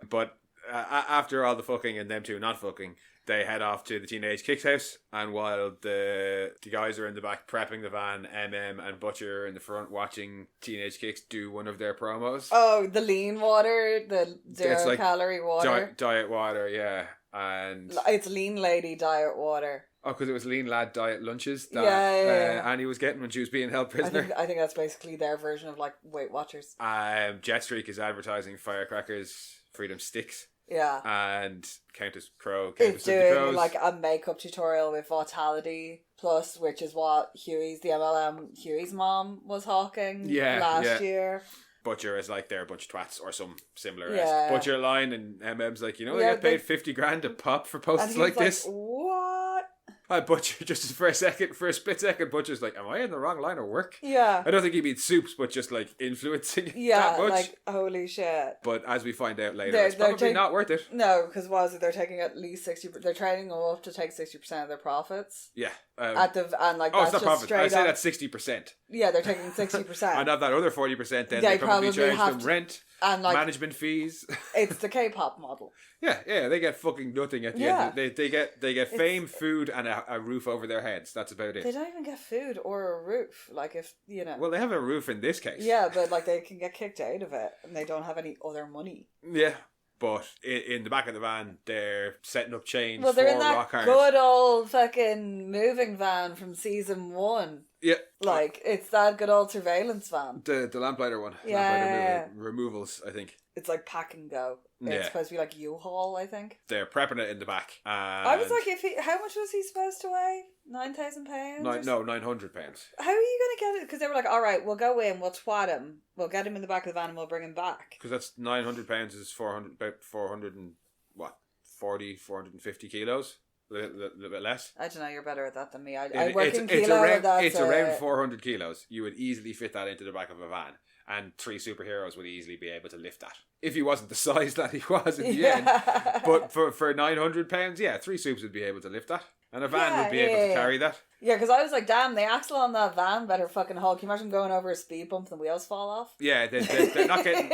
But after all the fucking and them two not fucking, they head off to the Teenage Kix house, and while the guys are in the back prepping the van, and Butcher are in the front watching Teenage Kix do one of their promos. Oh, the lean water, the zero-calorie water. Diet water, yeah. And it's lean lady diet water. Oh, because it was lean lad diet lunches that Annie was getting when she was being held prisoner. I think that's basically their version of like Weight Watchers. Jetstreak is advertising firecrackers, freedom sticks. Yeah. And Countess Crow, Countess of the Crows. Like a makeup tutorial with Vitality Plus, which is what Huey's mom was hawking last year. Butcher is like they're a bunch of twats or some similar Butcher line, and MM's like, they get paid $50,000 a pop for posts like this. What? Butcher, just for a split second, Butcher's like, am I in the wrong line of work? Yeah. I don't think he means soups, but just like influencing that much. Like, holy shit. But as we find out later, it's probably not worth it. No, because they're taking at least 60%, they're training them up to take 60% of their profits. Yeah. That's it's not profit. I say that's 60%. Yeah, they're taking 60%. And of that other 40%, then they probably charge them rent and like management fees. It's the K-pop model. Yeah, they get fucking nothing at the end. They get fame, food, and a roof over their heads. That's about it. They don't even get food or a roof. Like if Well, they have a roof in this case. Yeah, but like they can get kicked out of it, and they don't have any other money. Yeah. But in the back of the van, they're setting up chains. Well, they're in that good old fucking moving van from season 1. Yeah. Like, it's that good old surveillance van. The lamplighter one. Yeah. Lamplighter removals, I think. It's like pack and go. It's supposed to be like U-Haul, I think. They're prepping it in the back. I was like, how much was he supposed to weigh? £9,000? No, £900. How are you going to get it? Because they were like, all right, we'll go in, we'll twat him, we'll get him in the back of the van and we'll bring him back. Because that's £900 is about 450 kilos? A little bit less. I don't know, you're better at that than me. I work in kilo. It's around 400 kilos. You would easily fit that into the back of a van. And 3 superheroes would easily be able to lift that. If he wasn't the size that he was in the end. But for £900, 3 supes would be able to lift that. And a van would be able to carry that. Yeah, because I was like, damn, the axle on that van better fucking hold. Can you imagine going over a speed bump and the wheels fall off? Yeah, they're not getting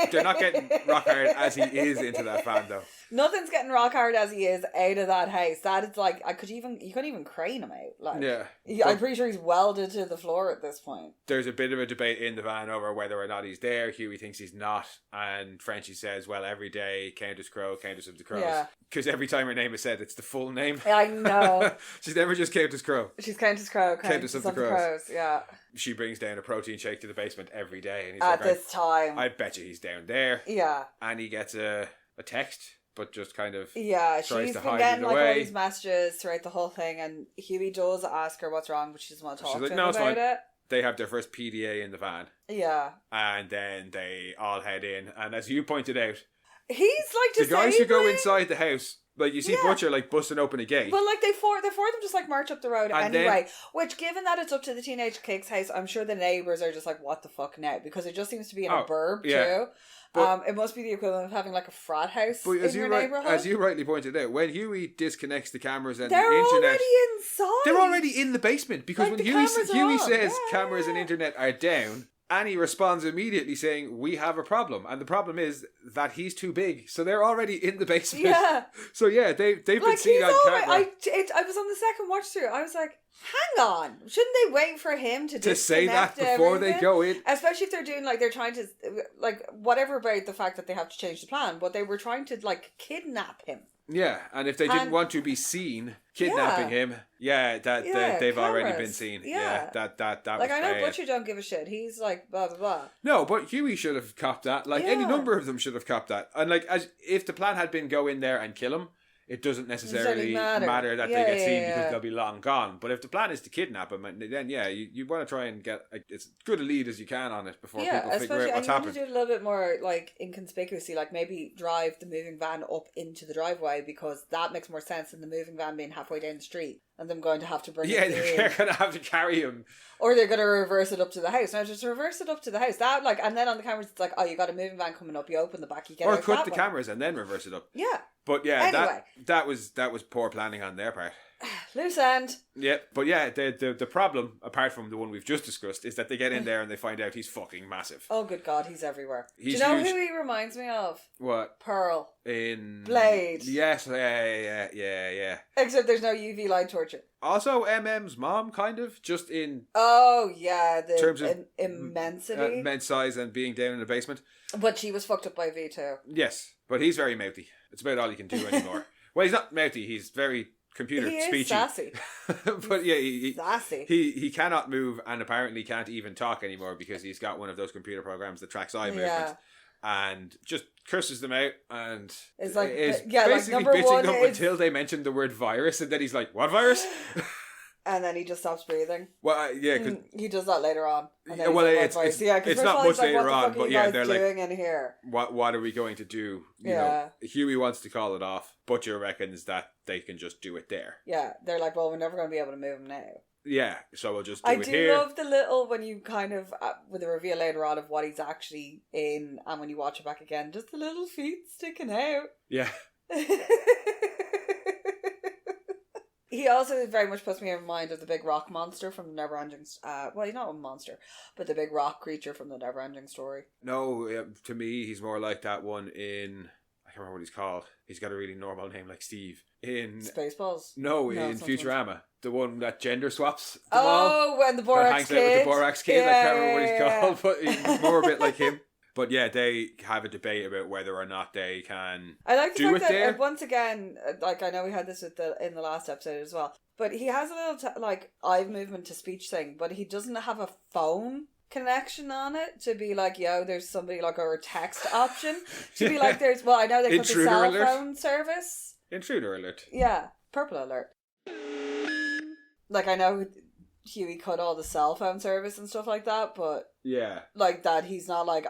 rock hard as he is into that van though. Nothing's getting rock hard as he is out of that house. That is like, you couldn't even crane him out. Like, I'm pretty sure he's welded to the floor at this point. There's a bit of a debate in the van over whether or not he's there. Huey thinks he's not, and Frenchie says, well, every day, Countess Crow, Countess of the Crows. Yeah. Because every time her name is said, it's the full name. I know. She's never just Countess Crow. She's Countess Crow, Countess of the Crows. Yeah. She brings down a protein shake to the basement every day. And he's at this time. I bet you he's down there. Yeah. And he gets a text, but just kind of she's been getting like all these messages throughout the whole thing, and Huey does ask her what's wrong, but she doesn't want to talk to him about it. they have their first PDA in the van. Yeah. And then they all head in. And as you pointed out, he's like the guys who go inside the house, like you see Butcher like busting open a gate. But like the four of them just like march up the road and anyway. Then, which, given that it's up to the Teenage Kix house, I'm sure the neighbours are just like, what the fuck now? Because it just seems to be in a burb too. But, it must be the equivalent of having like a frat house in your neighbourhood. As you rightly pointed out, when Huey disconnects the cameras and they're the internet... They're already inside! They're already in the basement. Because like when Huey says cameras and internet are down, Annie responds immediately saying, we have a problem. And the problem is that he's too big. So they're already in the basement. Yeah. So yeah, they've been seen on camera. I was on the second watch through. I was like, hang on. Shouldn't they wait for him to say that before they go in? Especially if they're doing, like, they're trying to, like, whatever about the fact that they have to change the plan, but they were trying to, like, kidnap him. Yeah, and if they didn't want to be seen kidnapping him, they've cameras. Already been seen. Yeah, that like, was I know bad. Butcher don't give a shit. He's like, blah, blah, blah. No, but Huey should have copped that. Like, any number of them should have copped that. And, like, if the plan had been go in there and kill him, it doesn't necessarily matter that they get seen because they'll be long gone. But if the plan is to kidnap him, then you want to try and get as good a lead as you can on it before people figure out what's happening. You want to do it a little bit more like inconspicuously, like maybe drive the moving van up into the driveway, because that makes more sense than the moving van being halfway down the street and them going to have to bring it in. They're going to have to carry him. Or they're going to reverse it up to the house. Now, just reverse it up to the house. That, like, and then on the cameras, it's like, oh, you got a moving van coming up. You open the back, you get out. Or cut the cameras and then reverse it up. Yeah. But yeah, anyway. that was poor planning on their part. Loose end. Yeah, but yeah, the problem, apart from the one we've just discussed, is that they get in there and they find out he's fucking massive. Oh, good God, he's everywhere. Do you know huge. Who he reminds me of? What? Pearl. In Blade. Yes, yeah. Except there's no UV light torture. Also, MM's mom, kind of, just in... Oh, yeah, the terms of immensity. Immense size and being down in the basement. But she was fucked up by V2. Yes, but he's very mouthy. It's about all he can do anymore. Well, he's not mouthy, he's very... computer speechy. He is sassy. But yeah, sassy. He cannot move and apparently can't even talk anymore because he's got one of those computer programs that tracks eye movement and just curses them out and it's like, basically like bitching them until they mention the word virus, and then he's like, what virus? And then he just stops breathing. Well, yeah, because he does that later on. And then it's not much later on, but yeah, they're like, doing in here? What are we going to do? You know, Huey wants to call it off. Butcher reckons that they can just do it there. Yeah, they're like, well, we're never going to be able to move him now. Yeah, so we'll just do it here. I do love the little, when you kind of, with the reveal later on of what he's actually in, and when you watch it back again, just the little feet sticking out. Yeah. He also very much puts me in mind of the big rock monster from the Neverending... well, he's not a monster, but the big rock creature from the Neverending Story. No, to me, he's more like that one in... I can't remember what he's called. He's got a really normal name like Steve. In Spaceballs? No, in Futurama. The one that gender swaps them all. When the Borax kid. With the Borax kid. I can't remember what he's called, but he's more a bit like him. But yeah, they have a debate about whether or not they can I like the do fact it that, there. Once again, like I know we had this in the last episode as well, but he has a little eye movement to speech thing, but he doesn't have a phone connection on it to be like, yo, there's somebody like, or a text option to be like, there's, well, I know they put the cell phone service. Intruder alert. Yeah, purple alert. Like I know Huey cut all the cell phone service and stuff like that, but yeah, like that he's not like,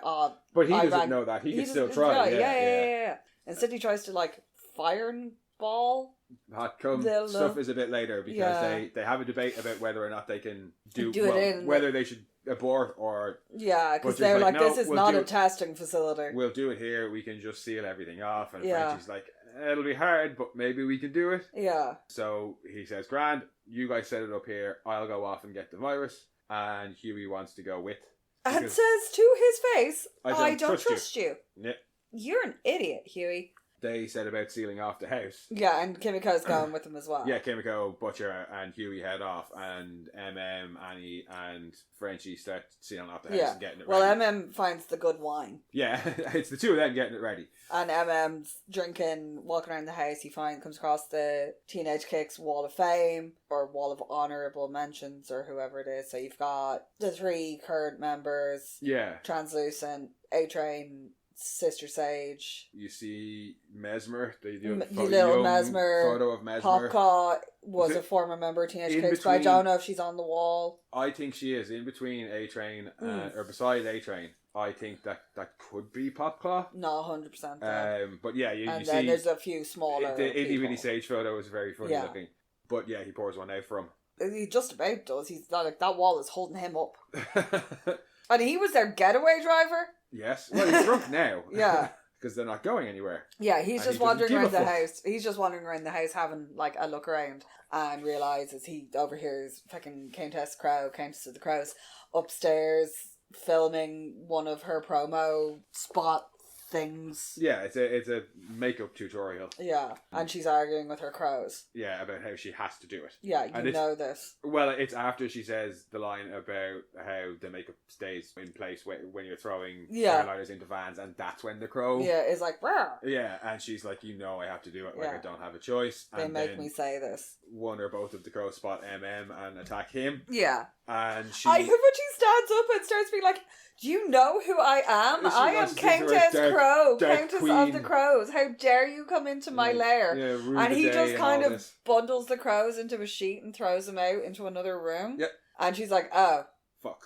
but he doesn't know that. He can still try. Yeah. Instead he tries to like fireball. Hot cum stuff is a bit later because they have a debate about whether or not they can whether they should abort or because they're like, no, this is not a testing facility. We'll do it here. We can just seal everything off. And Frenchie's like, it'll be hard, but maybe we can do it. Yeah. So he says, grand, you guys set it up here. I'll go off and get the virus. And Huey wants to go with. And says to his face, I don't trust you. Yeah. You're an idiot, Huey. They said about sealing off the house. Yeah, and Kimiko's going with them as well. Yeah, Kimiko, Butcher, and Huey head off, and Annie, and Frenchie start sealing off the house and getting it ready. Well, finds the good wine. Yeah, it's the two of them getting it ready. And drinking, walking around the house, he comes across the Teenage Kix Wall of Fame, or Wall of Honourable Mentions, or whoever it is. So you've got the 3 current members. Yeah. Translucent, A-Train, Sister Sage. You see Mesmer. They do little Mesmer. Photo of Mesmer. Popka was a former member of Teenage Kix, but I don't know if she's on the wall. I think she is in between A-Train or beside A-Train. I think that could be Popclaw. No, 100%. But yeah, you then see. There's a few smaller. The itty bitty Sage photo is very funny looking. But yeah, he pours one out for him. He just about does. He's like, that wall is holding him up. And he was their getaway driver. Yes. Well, he's drunk now. Yeah. Because they're not going anywhere. Yeah, he's just wandering around the house. He's just wandering around the house having like a look around and realises he overhears fucking Countess of the Crows, upstairs filming one of her promo spot things. Yeah, it's a makeup tutorial. Yeah, and she's arguing with her crows. Yeah, about how she has to do it. Yeah, you know this. Well, it's after she says the line about how the makeup stays in place when you're throwing starlighters into vans, and that's when the crow... Yeah, is like, Rawr! Yeah, and she's like, I have to do it, like I don't have a choice. They make me say this. One or both of the crows spot MM and attack him. Yeah. And she... I hope when she stands up and starts being like, do you know who I am? I am Countess Crow, Countess of the Crows. How dare you come into my lair? Yeah, and he just kind of bundles the crows into a sheet and throws them out into another room. Yep. And she's like, oh. Fuck.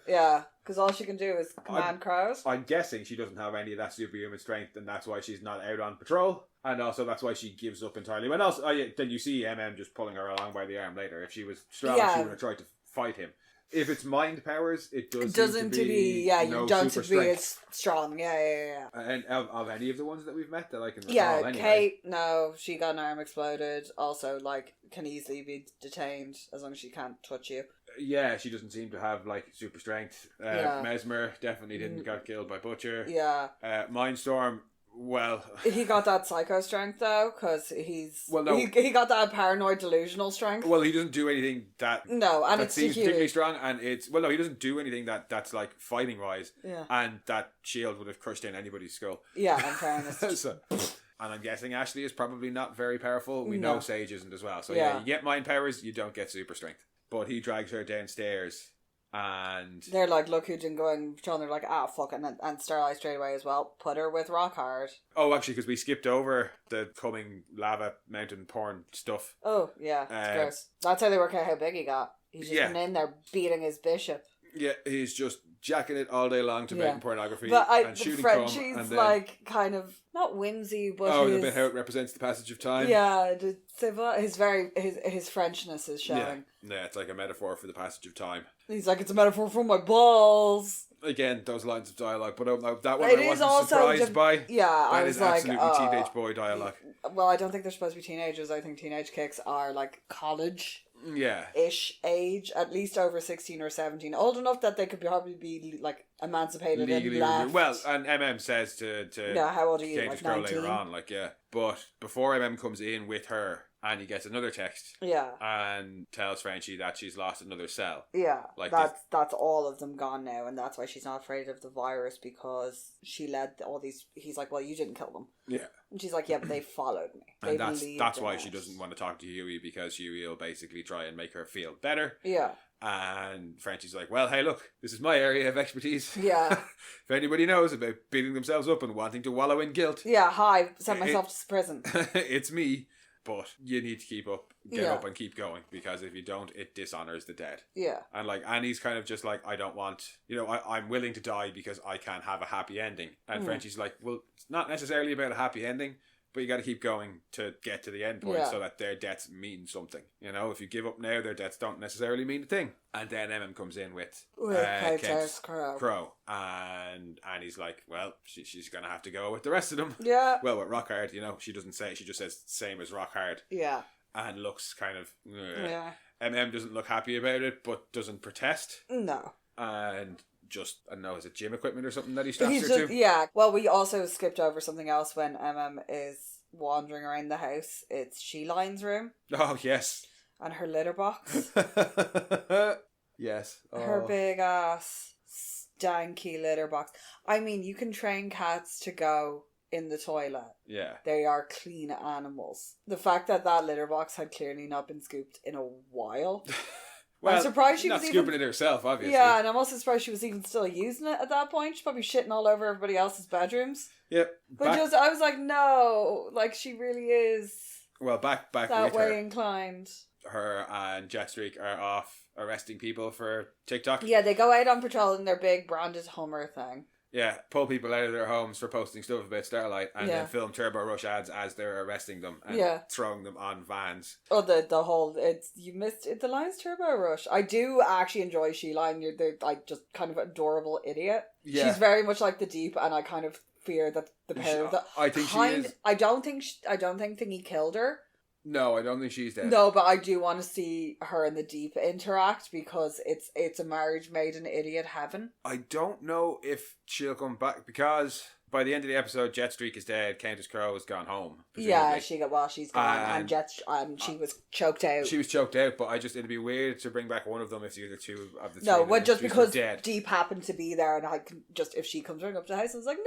Yeah, because all she can do is command crows. I'm guessing she doesn't have any of that superhuman strength, and that's why she's not out on patrol. And also that's why she gives up entirely. When else? Then you see MM just pulling her along by the arm later. If she was strong, she would have tried to fight him. If it's mind powers, it doesn't to be you don't to be as strong. Yeah. And of any of the ones that we've met that I can recall, yeah, anyway. Kate, no, she got an arm exploded. Also, like, can easily be detained as long as she can't touch you. Yeah, she doesn't seem to have like super strength. Mesmer definitely didn't get killed by Butcher. Yeah. Mindstorm. Well, he got that psycho strength though, because he got that paranoid delusional strength. Well, he doesn't do anything that seems particularly strong, and he doesn't do anything that's like fighting wise. Yeah, and that shield would have crushed in anybody's skull. Yeah, in fairness. So, and I'm guessing Ashley is probably not very powerful. We know Sage isn't as well. So you get mind powers, you don't get super strength. But he drags her downstairs. And they're like, look who's been going patrol. They're like, fuck it, and Starlight straight away as well. Put her with Rockhard. Oh, actually, because we skipped over the coming lava mountain porn stuff. Oh yeah, it's gross. That's how they work out how big he got. He's just been in there beating his bishop. Yeah, he's just jacking it all day long to making pornography and shooting Frenchie's and then, like kind of not whimsy, but the bit how it represents the passage of time. Yeah, his Frenchness is showing. Yeah, it's like a metaphor for the passage of time. He's like, it's a metaphor for my balls. Again, those lines of dialogue, but that one I wasn't surprised by. Yeah, I was like, absolutely teenage boy dialogue. Well, I don't think they're supposed to be teenagers. I think Teenage Kix are like college. Ish age, at least over 16 or 17, old enough that they could probably be like emancipated legally and left. Well, and MM says to how old are you? Like 19? Later on, but before MM comes in with her, and he gets another text, and tells Frenchie that she's lost another cell. Yeah, like that's all of them gone now, and that's why she's not afraid of the virus, because she led all these. He's like, well, you didn't kill them. Yeah, and she's like, yeah, but they followed me. And that's why she doesn't want to talk to Huey, because Huey will basically try and make her feel better. Yeah. And Frenchie's like, well, hey, look, this is my area of expertise. Yeah. If anybody knows about beating themselves up and wanting to wallow in guilt. Yeah, send myself to prison. It's me. But you need to get up and keep going, because if you don't, it dishonors the dead. Yeah. And like Annie's kind of just like, I don't want, I'm willing to die because I can't have a happy ending. And Frenchie's like, well, it's not necessarily about a happy ending, but you got to keep going to get to the end point so that their deaths mean something. If you give up now, their deaths don't necessarily mean a thing. And then Emmem comes in with Kate's Crow. And Annie's like, well, she's going to have to go with the rest of them. Yeah. Well, with Rockhard, she doesn't say, she just says same as Rockhard. Yeah. And looks kind of, yeah. MM doesn't look happy about it, but doesn't protest. No. And just, I don't know, is it gym equipment or something that he straps her to? Yeah. Well, we also skipped over something else when MM is wandering around the house. It's She-Line's room. Oh, yes. And her litter box. Yes. Oh. Her big ass stanky litter box. I mean, you can train cats to go in the toilet. Yeah. They are clean animals. The fact that litter box had clearly not been scooped in a while. Well, I'm surprised she not was scooping it herself, obviously. Yeah, and I'm also surprised she was even still using it at that point. She's probably shitting all over everybody else's bedrooms. Yep. But I was like, no, like she really is. Well, back that with way her. Inclined. Her and Jetstreak are off arresting people for TikTok. Yeah, they go out on patrol in their big branded Hummer thing. Yeah, pull people out of their homes for posting stuff about Starlight and then film Turbo Rush ads as they're arresting them and throwing them on vans. Oh, the whole, you missed it, the line's Turbo Rush. I do actually enjoy She-Line. You're the like just kind of adorable idiot. Yeah. She's very much like the Deep, and I kind of fear that the pair of them. I think she is. I don't think Thingy killed her. No, I don't think she's dead. No, but I do want to see her and the Deep interact because it's a marriage made in idiot heaven. I don't know if she'll come back because by the end of the episode, Jetstreak is dead. Countess Crow has gone home. Presumably. Yeah, she's gone, and she was choked out. She was choked out, but it'd be weird to bring back one of them if the other two of the three. No, well, just because Deep happened to be there, and I can just if she comes running up to the house, I was like,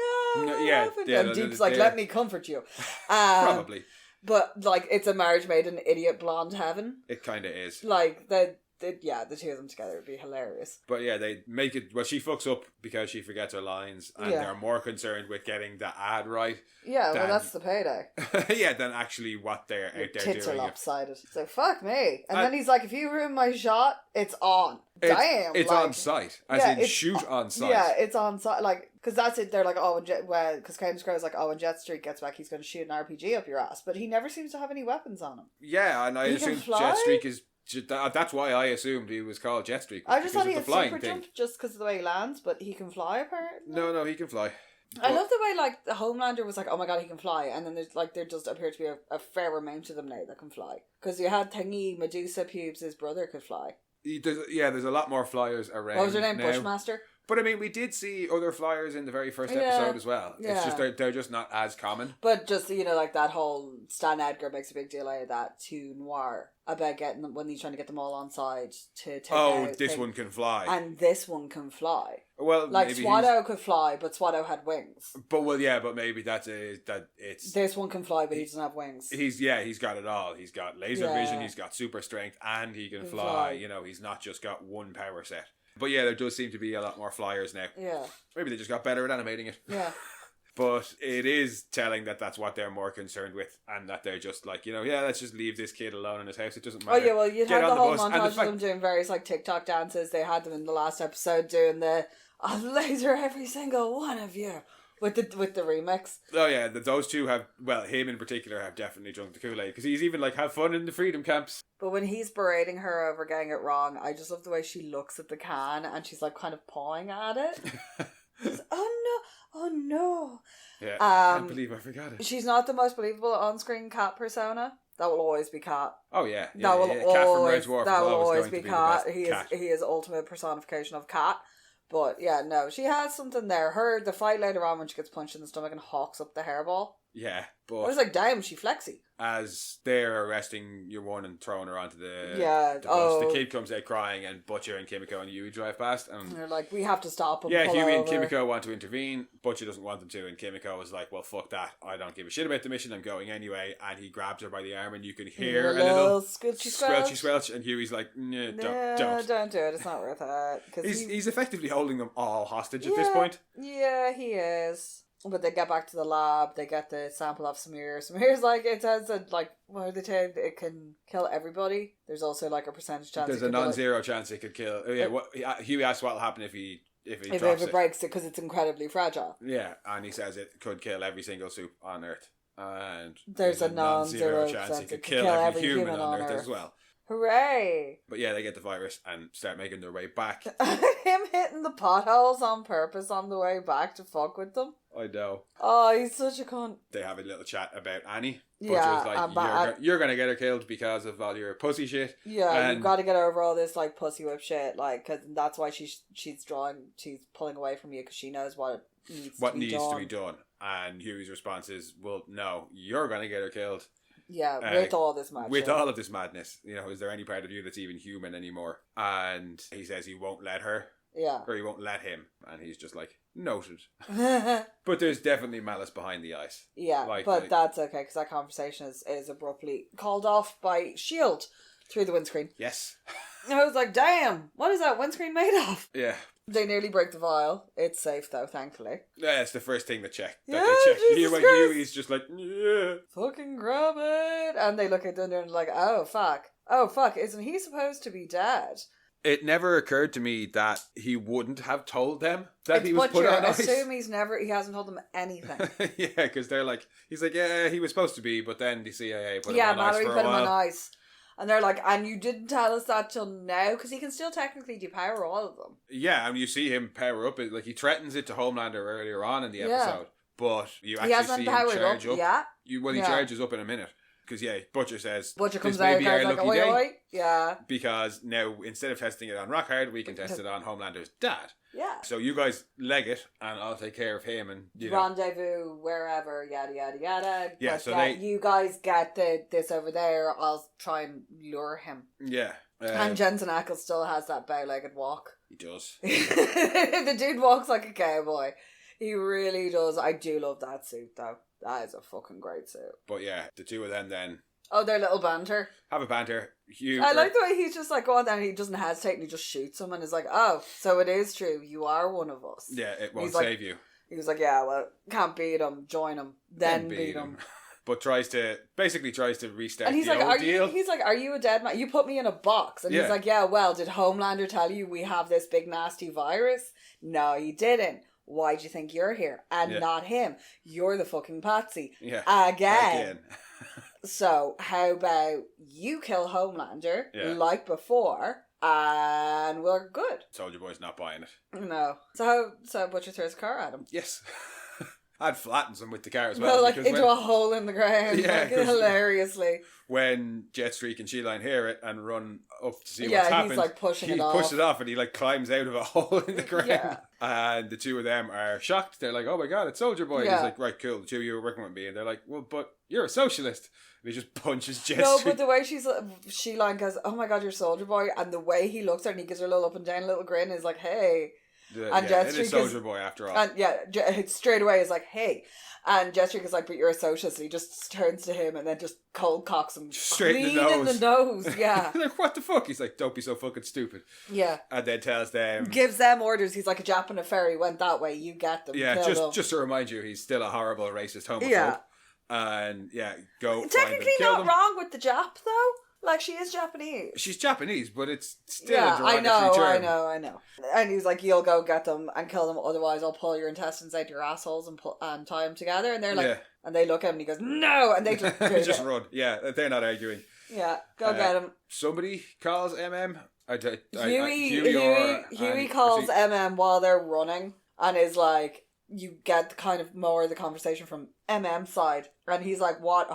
and Deep's like, let me comfort you. Probably. But, like, it's a marriage made in idiot blonde heaven. It kind of is. Like, the two of them together would be hilarious. But yeah, they make it... Well, she fucks up because she forgets her lines, and they're more concerned with getting the ad right. Yeah, well, that's the payday. Than actually what they're out there doing. Tits are lopsided. So, fuck me. And then he's like, if you ruin my shot, it's on. Damn. It's on site. As in, shoot on site. Yeah, it's on site. Like, because that's it. They're like, because Countess Crow's like, when Jetstreak gets back, he's going to shoot an RPG up your ass. But he never seems to have any weapons on him. Yeah, and I assume Jetstreak is... That's why I assumed he was called Jetstreak. I just thought he had super jump just because of the way he lands, but he can fly apparently. No, he can fly. I love the way like the Homelander was like, oh my god, he can fly, and then there's like there just appeared to be a fair amount of them now that can fly. Because you had Thingy Medusa Pubes, his brother could fly. There's a lot more flyers around. What was her name? Now. Bushmaster. But I mean, we did see other flyers in the very first episode as well. Yeah. It's just they're just not as common. But just like that whole Stan Edgar makes a big deal out of that to Noir about getting them when he's trying to get them all on side to take out this one can fly, and this one can fly. Well, like Swatto could fly, but Swatto had wings. But maybe it's this one can fly, but he doesn't have wings. He's got it all. He's got laser vision, he's got super strength, and he can fly. He's not just got one power set. But yeah, there does seem to be a lot more flyers now. Yeah. Maybe they just got better at animating it. Yeah. But it is telling that that's what they're more concerned with, and that they're just like, let's just leave this kid alone in his house. It doesn't matter. Oh yeah, well, you'd have the whole montage of them doing various like TikTok dances. They had them in the last episode doing the "I'll laser every single one of you" with the remix. Oh yeah, those two have, him in particular have definitely drunk the Kool-Aid, because he's even like, have fun in the freedom camps. But when he's berating her over getting it wrong, I just love the way she looks at the can and she's like kind of pawing at it. Oh no. Yeah, I can't believe I forgot it. She's not the most believable on-screen Cat persona. That will always be Cat. Oh yeah. That will always be Cat. He is ultimate personification of Cat. But yeah, no, she has something there. The fight later on when she gets punched in the stomach and hawks up the hairball. Yeah, but I was like, damn, she flexy. As they're arresting your one and throwing her onto the bus, the kid comes out crying, and Butcher and Kimiko and Yui drive past, and they're like, we have to stop him. Yeah, Huey and Kimiko want to intervene. Butcher doesn't want them to, and Kimiko was like, well, fuck that. I don't give a shit about the mission. I'm going anyway. And he grabs her by the arm, and you can hear a little squelchy squelch, and Huey's like, no, don't do it. It's not worth it. He's effectively holding them all hostage at this point. Yeah, he is. But they get back to the lab, they get the sample of Samir. Samir's like, it says that, like, what they tell it can kill everybody. There's also, like, a percentage chance. There's a non-zero chance it could kill. Huey asks what will happen if it breaks it, because it's incredibly fragile. Yeah, and he says it could kill every single soup on Earth. And there's a non-zero chance it could kill every human on Earth as well. Hooray! But yeah, they get the virus and start making their way back. Him hitting the potholes on purpose on the way back to fuck with them. I know. Oh, he's such a cunt. They have a little chat about Annie. Butcher's like, you're going to get her killed because of all your pussy shit. Yeah, you've got to get over all this like pussy whip shit. Like, cause that's why she's pulling away from you, because she knows what needs to be done. And Huey's response is, well, no, you're going to get her killed. Yeah, with all this madness. With all of this madness. Is there any part of you that's even human anymore? And he says he won't let her. Yeah. Or he won't let him. And he's just like, noted. But there's definitely malice behind the ice. Yeah, but that's okay, because that conversation is abruptly called off by S.H.I.E.L.D. through the windscreen. Yes. I was like, damn, what is that windscreen made of? Yeah. They nearly break the vial. It's safe though, thankfully. Yeah, it's the first thing they check. Yeah, Huey's just like, yeah. Fucking grab it. And they look at Dunder and like, oh fuck, isn't he supposed to be dead? It never occurred to me that he wouldn't have told them that he was put on ice. Assume he hasn't told them anything. Yeah, because they're like, he's like, yeah, he was supposed to be, but then the CIA put him on ice for a while. Yeah, put him on ice. And they're like, and you didn't tell us that till now? Because he can still technically depower all of them. Yeah, and you see him power up. Like, he threatens it to Homelander earlier on in the episode. But you actually see him charge up. Yeah. He charges up in a minute. Because, Butcher says, Butcher comes out and goes like, oi, oi. Yeah. Because now, instead of testing it on Rockhard, we can test it on Homelander's dad. Yeah. So you guys leg it, and I'll take care of him. And rendezvous wherever, yada yada yada. Yeah. But so you guys get this over there. I'll try and lure him. Yeah. And Jensen Ackles still has that bow-legged walk. He does. The dude walks like a cowboy. He really does. I do love that suit though. That is a fucking great suit. But yeah, the two of them then. Oh, their little banter. Have a banter. I like the way he's just like, go on there, and he doesn't hesitate and he just shoots him and is like, oh, so it is true. You are one of us. Yeah, it won't save you. He was like, yeah, well, can't beat him. Join him. Then beat him. But tries to restart and he's the like, old deal. He's like, are you a dead man? You put me in a box. And he's like, yeah, well, did Homelander tell you we have this big nasty virus? No, he didn't. Why do you think you're here? And not him. You're the fucking patsy. Yeah. Again. So, how about you kill Homelander like before, and we're good. Soldier Boy's not buying it. No. So Butcher throws a car at him. Yes. I'd flattens him with the car as well. Well, like into a hole in the ground. Yeah. Like, hilariously. When Jetstreak and Sheline hear it and run up to see what's happened, he's like pushing it off. He pushes it off and he like climbs out of a hole in the ground. Yeah. And the two of them are shocked. They're like, oh my god, it's Soldier Boy. Yeah. He's like, right, cool, the two of you are working with me. And they're like, well, but you're a socialist. And he just punches Jetstreak. No, but the way Sheline goes, oh my god, you're Soldier Boy. And the way he looks at her and he gives her a little up and down little grin is like, hey. And it is Soldier Boy after all. And straight away is like, hey. And Jetstreak is like, but you're a socialist. And he just turns to him and then just cold cocks him straight in the nose. Yeah. Like, what the fuck? He's like, don't be so fucking stupid. Yeah. And then tells them, gives them orders. He's like, a Jap and a ferry went that way. You get them. Yeah, just to remind you, he's still a horrible racist homophobe. Yeah. And go. Technically not wrong with the Jap though. Like, she is Japanese. She's Japanese, but it's still a derogatory term. I know. And he's like, you'll go get them and kill them, otherwise I'll pull your intestines out your assholes and tie them together. And they're like, and they look at him and he goes, no! And they just run. Yeah, they're not arguing. Yeah, go get him. Somebody calls MM. Huey calls MM while they're running and is like, you get kind of more of the conversation from MM's side. And he's like, what?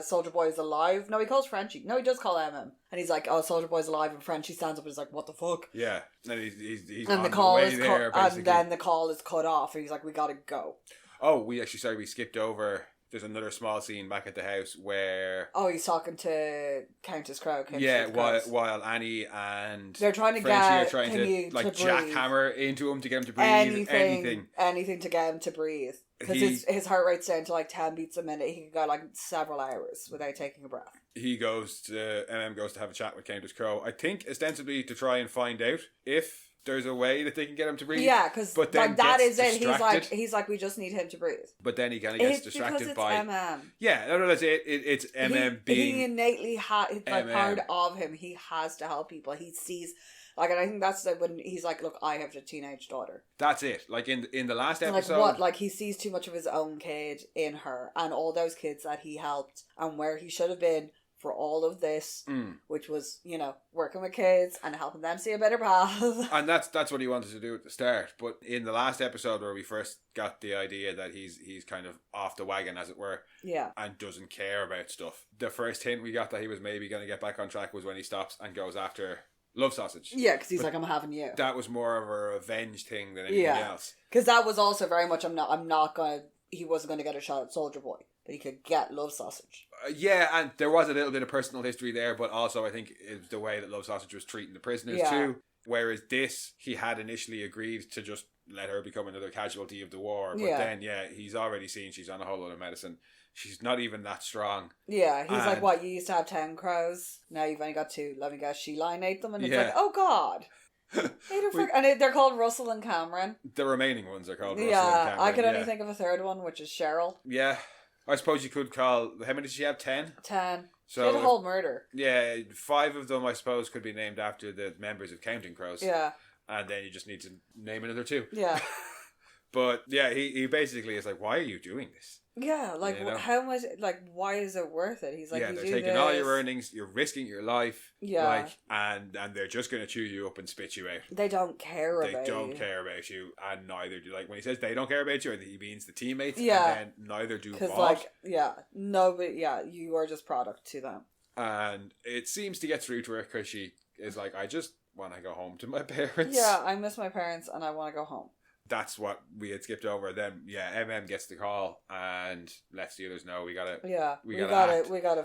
Soldier Boy is alive? No, he calls Frenchie. No, he does call MM. And he's like, oh, Soldier Boy's alive. And Frenchie stands up and is like, what the fuck? Yeah. And he's and on the call the way is there, basically. And then the call is cut off. And he's like, we gotta go. Oh, we skipped over. There's another small scene back at the house where... Oh, he's talking to Countess Crow. While Annie and they're trying to Frenchie are trying to jackhammer into him to get him to breathe. Anything to get him to breathe. Because his heart rate's down to like 10 beats a minute. He could go like several hours without taking a breath. MM goes to have a chat with Countess Crow. I think ostensibly to try and find out if there's a way that they can get him to breathe. Yeah, because like that is it. He's like, we just need him to breathe. But then he kind of gets distracted by MM. Yeah, no, that's it. It's MM being. He innately part of him. He has to help people. He sees. Like, and I think that's when he's like, look, I have a teenage daughter. That's it. Like, in the last episode... Like, what? Like, he sees too much of his own kid in her, and all those kids that he helped, and where he should have been for all of this, which was, working with kids and helping them see a better path. And that's what he wanted to do at the start. But in the last episode where we first got the idea that he's kind of off the wagon, as it were, and doesn't care about stuff, the first hint we got that he was maybe going to get back on track was when he stops and goes after... Love Sausage. Yeah, because he's like, I'm having you. That was more of a revenge thing than anything else. Because that was also very much, he wasn't going to get a shot at Soldier Boy, but he could get Love Sausage. Yeah, and there was a little bit of personal history there, but also I think it was the way that Love Sausage was treating the prisoners too. Whereas this, he had initially agreed to just let her become another casualty of the war. But then, he's already seen she's on a whole lot of medicine. She's not even that strong. Yeah, he's like, what, you used to have 10 crows? Now you've only got 2. Let me guess, Sheline ate them? And it's like, oh God. And they're called Russell and Cameron. The remaining ones are called Russell and Cameron. I could only think of a third one, which is Cheryl. Yeah. I suppose you could call... How many did she have? 10? 10. So she had a whole murder. Yeah, 5 of them, I suppose, could be named after the members of Counting Crows. Yeah. And then you just need to name another 2. Yeah. But, yeah, he basically is like, why are you doing this? Yeah, like, how much, like, why is it worth it? He's like, they're taking all your earnings, you're risking your life. Yeah. Like, and they're just going to chew you up and spit you out. They don't care about you. They don't care about you, and neither do, like, when he says they don't care about you, I think he means the teammates, and then neither do Bob. Because, like, you are just product to them. And it seems to get through to her, because she is like, I just want to go home to my parents. Yeah, I miss my parents, and I want to go home. That's what we had skipped over. Then gets the call and lets the others know we gotta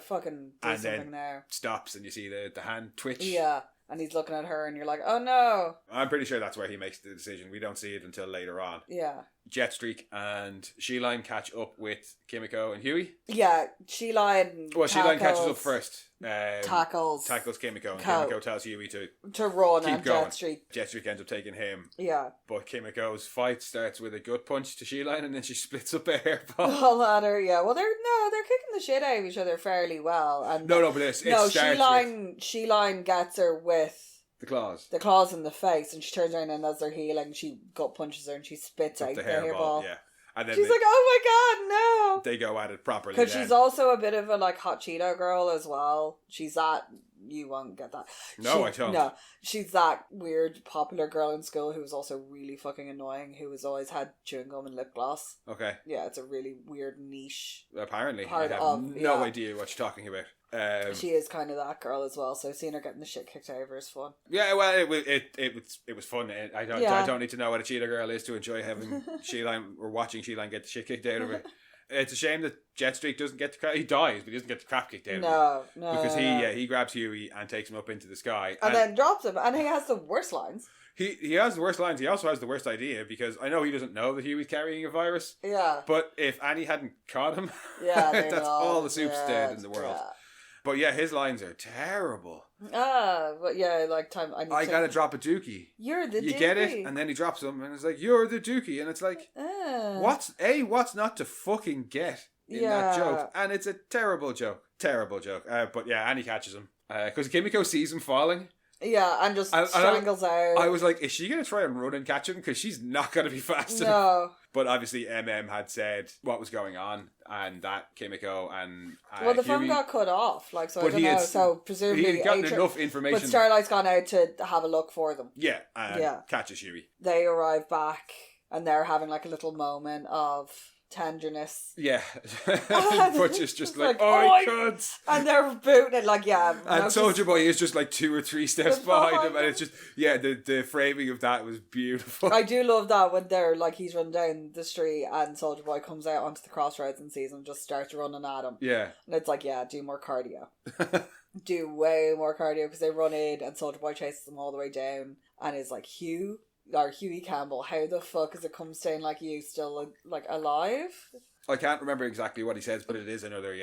fucking do something now. Stops and you see the hand twitch. Yeah, and he's looking at her and you're like, oh no. I'm pretty sure that's where he makes the decision. We don't see it until later on. Yeah. Jetstreak and Sheline catch up with Kimiko and Huey. Yeah, Sheline. Well, Sheline catches up first. Tackles Kimiko, and Kimiko tells Huey to run keep and going. Jetstreak. Jetstreak ends up taking him. Yeah. But Kimiko's fight starts with a gut punch to Sheline, and then she splits up a hair ball. Oh, ladder, yeah. Well, they're kicking the shit out of each other fairly well. And Sheline gets her with the claws in the face, and she turns around and as they're healing, she gut punches her and she spits out the hairball. Yeah. And then she's like, oh my god, no! They go at it properly. Because she's also a bit of a like hot Cheeto girl as well. She's that... You won't get that. I don't. No, she's that weird popular girl in school who was also really fucking annoying, who has always had chewing gum and lip gloss. Okay. Yeah, it's a really weird niche. Apparently. I have no idea what you're talking about. She is kind of that girl as well, so seeing her getting the shit kicked out of her is fun. Yeah, well, it was fun. I don't need to know what a cheetah girl is to enjoy having Sheline or watching Sheline get the shit kicked out of her. It's a shame that Jetstreak doesn't get he dies, but he doesn't get the crap kicked out of him. No. Because he grabs Huey and takes him up into the sky. And then drops him, and he has the worst lines. He has the worst lines. He also has the worst idea, because I know he doesn't know that Huey's carrying a virus. Yeah. But if Annie hadn't caught him, that's all the soup's dead in the world. Yeah. But yeah, his lines are terrible. But yeah, like time. I gotta drop a dookie. You're the dookie. You get it? And then he drops them, and it's like, you're the dookie. And it's like, what's not to fucking get in that joke? And it's a terrible joke. Terrible joke. But yeah, Annie catches him. Because Kimiko sees him falling. Yeah, and just strangles out. I was like, is she going to try and run and catch him? Because she's not going to be fast enough. No. But obviously MM had said what was going on, and that Kimiko and well, the phone got cut off, like, so but I don't know. So presumably he had gotten enough information. But Starlight's gone out to have a look for them. Yeah, catches Huey. They arrive back, and they're having like a little moment of tenderness. Yeah. Butch is just like, I can't. And they're booting it like, yeah. And Soldier Boy is just like 2 or 3 steps behind him. And it's just, the framing of that was beautiful. I do love that when they're like, he's running down the street and Soldier Boy comes out onto the crossroads and sees him, just starts running at him. Yeah. And it's like, do more cardio. Do way more cardio, because they run in and Soldier Boy chases them all the way down and is like, Huey Campbell, how the fuck is it come staying like you still like alive? I can't remember exactly what he says, but it is another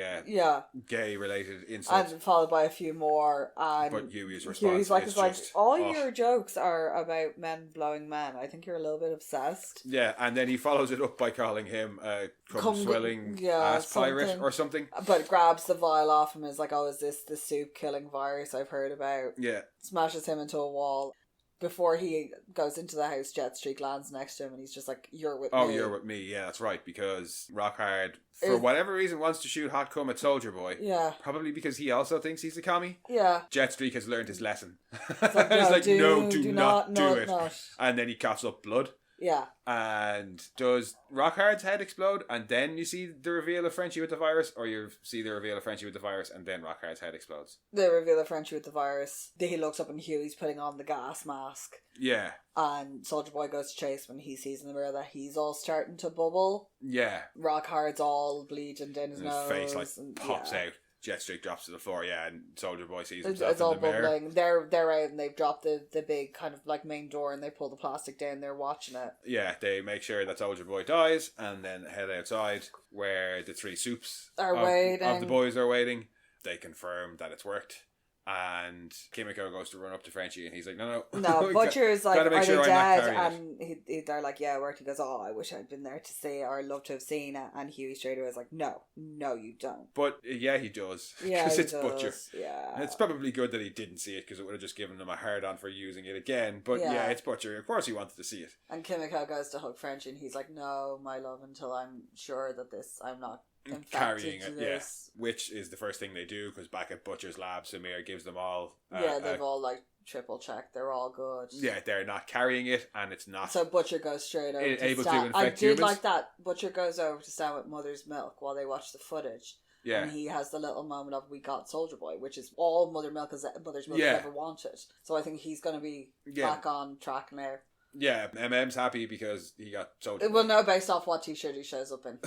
gay related insult, and followed by a few more. And but Huey's response is like all your jokes are about men blowing men. I think you're a little bit obsessed. Yeah, and then he follows it up by calling him a swelling ass pirate or something. But grabs the vial off him and is like, "Oh, is this the soup killing virus I've heard about?" Yeah, smashes him into a wall. Before he goes into the house, Jetstreak lands next to him and he's just like, you're with me. Oh, you're with me. Yeah, that's right. Because Rockhard, for whatever reason, wants to shoot Hot Cum at Soldier Boy. Yeah. Probably because he also thinks he's a commie. Yeah. Jetstreak has learned his lesson. It's like, no, do not do it. And then he coughs up blood. Yeah. And does Rockhard's head explode and then you see the reveal of Frenchie with the virus, or you see the reveal of Frenchie with the virus and then Rockhard's head explodes? The reveal of Frenchie with the virus. He looks up and Huey's putting on the gas mask. Yeah. And Soldier Boy goes to chase when he sees in the mirror that he's all starting to bubble. Yeah. Rockhard's all bleeding down his nose. His face pops out. jet streak drops to the floor, and Soldier Boy sees It's himself all in the mirror. bubbling. They're out and they've dropped the big kind of like main door and they pull the plastic down. They're watching it. Yeah, they make sure that Soldier Boy dies and then head outside where the three supes waiting. Of the boys are waiting. They confirm that it's worked. And Kimiko goes to run up to Frenchie and he's like, no. Butcher's like, are sure they I'm dead? not And they're like, yeah, worked. He goes, oh, I wish I'd been there to see it, or I'd love to have seen it. And Huey straight away is like, no, you don't. But yeah, he does. Yeah, because he it's does. Butcher. Yeah. And it's probably good that he didn't see it because it would have just given him a hard on for using it again. But yeah, it's Butcher. Of course he wanted to see it. And Kimiko goes to hug Frenchie and he's like, no, my love, until I'm sure that I'm not carrying it, which is the first thing they do, because back at Butcher's lab, Samir gives them all they've all like triple checked, they're all good, they're not carrying it, and it's not, so Butcher goes straight over able to infect I did humans. like that. Butcher goes over to stand with Mother's Milk while they watch the footage, and he has the little moment of, we got Soldier Boy, which is all Mother's Milk has ever wanted. So I think he's going to be back on track now. Yeah, MM's happy because he got Soldier Boy. Well, no, based off what t-shirt he shows up in.